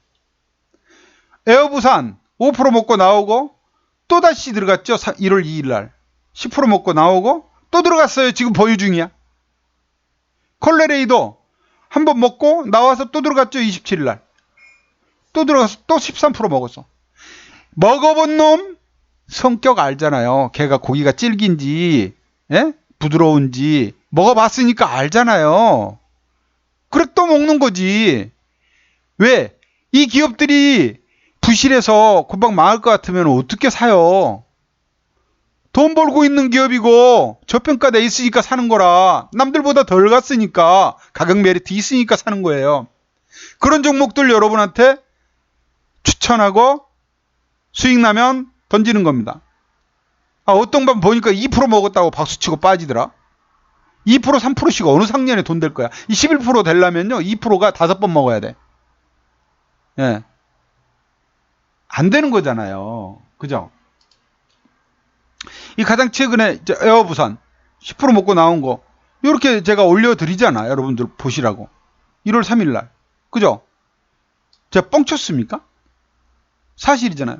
에어부산 5% 먹고 나오고 또다시 들어갔죠. 1월 2일 날 10% 먹고 나오고 또 들어갔어요. 지금 보유 중이야. 컬레레이도 한번 먹고 나와서 또 들어갔죠. 27일 날 또 들어가서 또 13% 먹었어. 먹어본 놈 성격 알잖아요. 걔가 고기가 질긴지 부드러운지 먹어봤으니까 알잖아요. 그래 또 먹는 거지. 왜? 이 기업들이 부실해서 금방 망할 것 같으면 어떻게 사요? 돈 벌고 있는 기업이고 저평가돼 있으니까 사는 거라. 남들보다 덜 갔으니까 가격 메리트 있으니까 사는 거예요. 그런 종목들 여러분한테 추천하고 수익 나면 던지는 겁니다. 어떤 번 보니까 2% 먹었다고 박수치고 빠지더라. 2% 3%씩 어느 상년에 돈 될 거야. 이 11% 되려면요 2%가 5번 먹어야 돼. 예. 안 되는 거잖아요. 그죠? 이 가장 최근에 에어부산 10% 먹고 나온 거 이렇게 제가 올려드리잖아. 여러분들 보시라고. 1월 3일 날. 그죠? 제가 뻥쳤습니까? 사실이잖아요.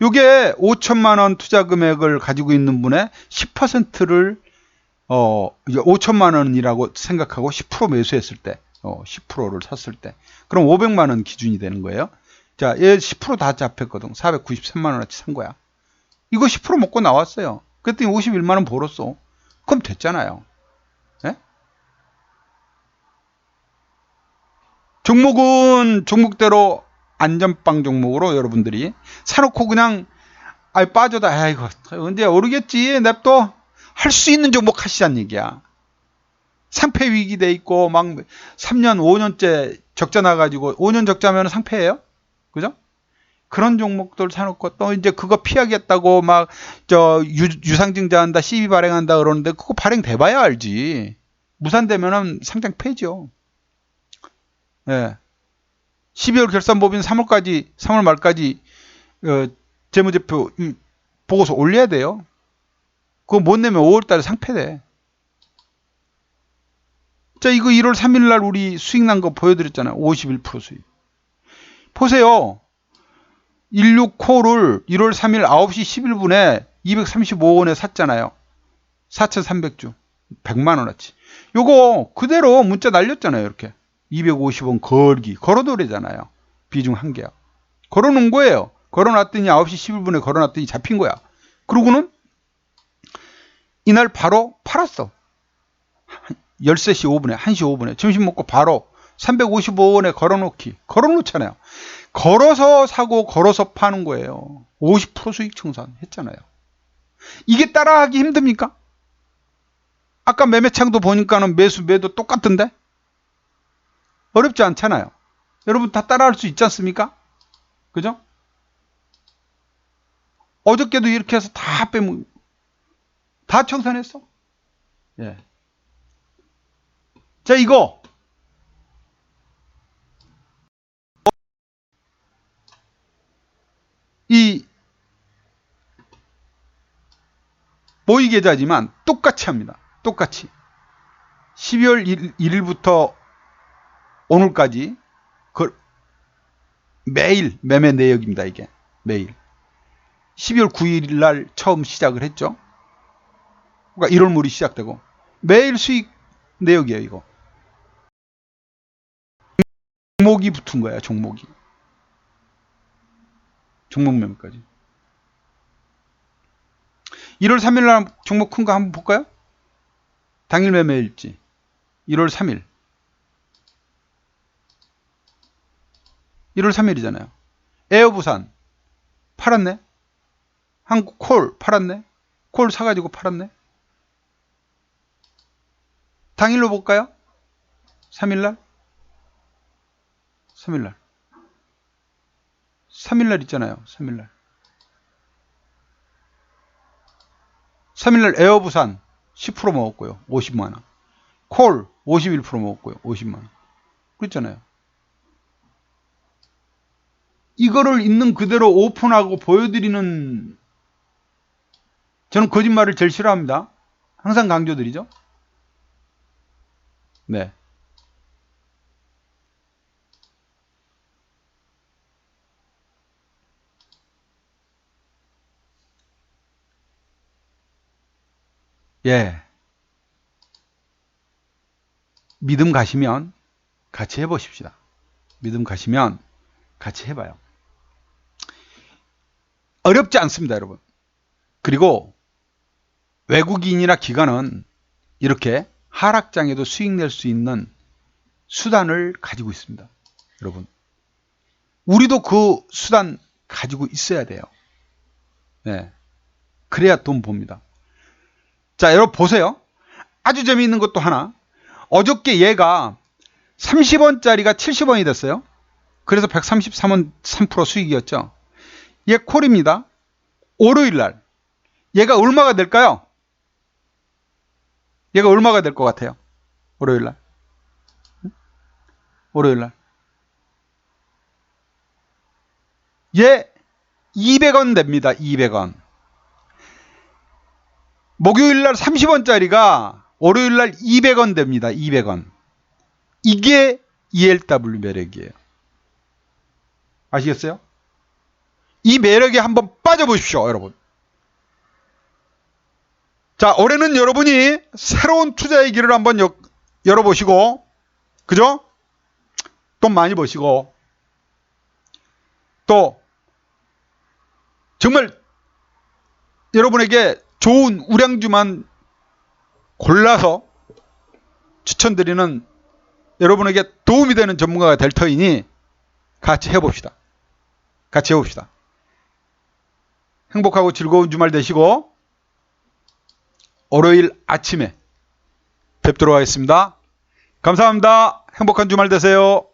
요게 5천만 원 투자 금액을 가지고 있는 분의 10%를 5천만 원이라고 생각하고 10% 매수했을 때 10%를 샀을 때 그럼 500만 원 기준이 되는 거예요. 자, 얘 10% 다 잡혔거든. 493만 원어치 산 거야. 이거 10% 먹고 나왔어요. 그랬더니 51만 원 벌었어. 그럼 됐잖아요. 네? 종목은 종목대로 안전빵 종목으로 여러분들이 사놓고 그냥 빠져다 아이고 언제 오르겠지 냅둬 할 수 있는 종목 하시란 얘기야. 상패 위기 돼 있고 막 3년 5년째 적자 나가지고 5년 적자면 상패예요. 그죠? 그런 종목들 사놓고 또 이제 그거 피하겠다고 막 유상증자한다 시비 발행한다 그러는데 그거 발행돼봐야 알지. 무산되면은 상장 폐지요. 예. 12월 결산법인 3월 말까지 재무제표 보고서 올려야 돼요. 그거 못 내면 5월 달에 상폐돼. 자, 이거 1월 3일 날 우리 수익 난 거 보여드렸잖아요. 51% 수익. 보세요. 16코를 1월 3일 9시 11분에 235원에 샀잖아요. 4,300주. 100만 원어치. 요거 그대로 문자 날렸잖아요. 이렇게. 250원 걸기. 걸어놓으래잖아요. 비중 1개야. 걸어놓은 거예요. 걸어놨더니 9시 11분에 걸어놨더니 잡힌 거야. 그러고는 이날 바로 팔았어. 13시 5분에, 1시 5분에 점심 먹고 바로 355원에 걸어놓잖아요. 걸어서 사고 걸어서 파는 거예요. 50% 수익 청산 했잖아요. 이게 따라하기 힘듭니까? 아까 매매창도 보니까는 매수 매도 똑같던데? 어렵지 않잖아요. 여러분 다 따라할 수 있지 않습니까? 그죠? 어저께도 이렇게 해서 다 청산했어. 예. 자, 이거 이 모의 계좌지만 똑같이 합니다. 똑같이 12월 1일부터 오늘까지 매일 매매 내역입니다. 이게 매일 12월 9일 날 처음 시작을 했죠. 그러니까 1월 물이 시작되고 매일 수익 내역이에요. 이거 종목이 붙은 거야. 종목 매매까지. 1월 3일 날 종목 큰 거 한번 볼까요? 당일 매매일지 1월 3일 1월 3일이잖아요. 에어부산 팔았네. 한국콜 팔았네. 콜 사가지고 팔았네. 당일로 볼까요? 3일날 3일날 있잖아요. 3일날 에어부산 10% 먹었고요. 50만원. 콜 51% 먹었고요. 50만원. 그랬잖아요. 이거를 있는 그대로 오픈하고 보여드리는, 저는 거짓말을 제일 싫어합니다. 항상 강조드리죠. 네. 예. 믿음 가시면 같이 해보십시다. 믿음 가시면 같이 해봐요. 어렵지 않습니다, 여러분. 그리고 외국인이나 기관은 이렇게 하락장에도 수익 낼 수 있는 수단을 가지고 있습니다. 여러분, 우리도 그 수단 가지고 있어야 돼요. 네. 그래야 돈 봅니다. 자, 여러분 보세요. 아주 재미있는 것도 하나. 어저께 얘가 30원짜리가 70원이 됐어요. 그래서 133원 3% 수익이었죠. 얘 콜입니다. 월요일날 얘가 얼마가 될까요? 얘가 얼마가 될 것 같아요? 월요일날 얘 200원 됩니다. 200원. 목요일날 30원짜리가 월요일날 200원 됩니다. 200원. 이게 ELW 매력이에요. 아시겠어요? 이 매력에 한번 빠져보십시오, 여러분. 자, 올해는 여러분이 새로운 투자의 길을 한번 열어보시고, 그죠? 돈 많이 버시고, 또 정말 여러분에게 좋은 우량주만 골라서 추천드리는, 여러분에게 도움이 되는 전문가가 될 터이니 같이 해봅시다. 행복하고 즐거운 주말 되시고 월요일 아침에 뵙도록 하겠습니다. 감사합니다. 행복한 주말 되세요.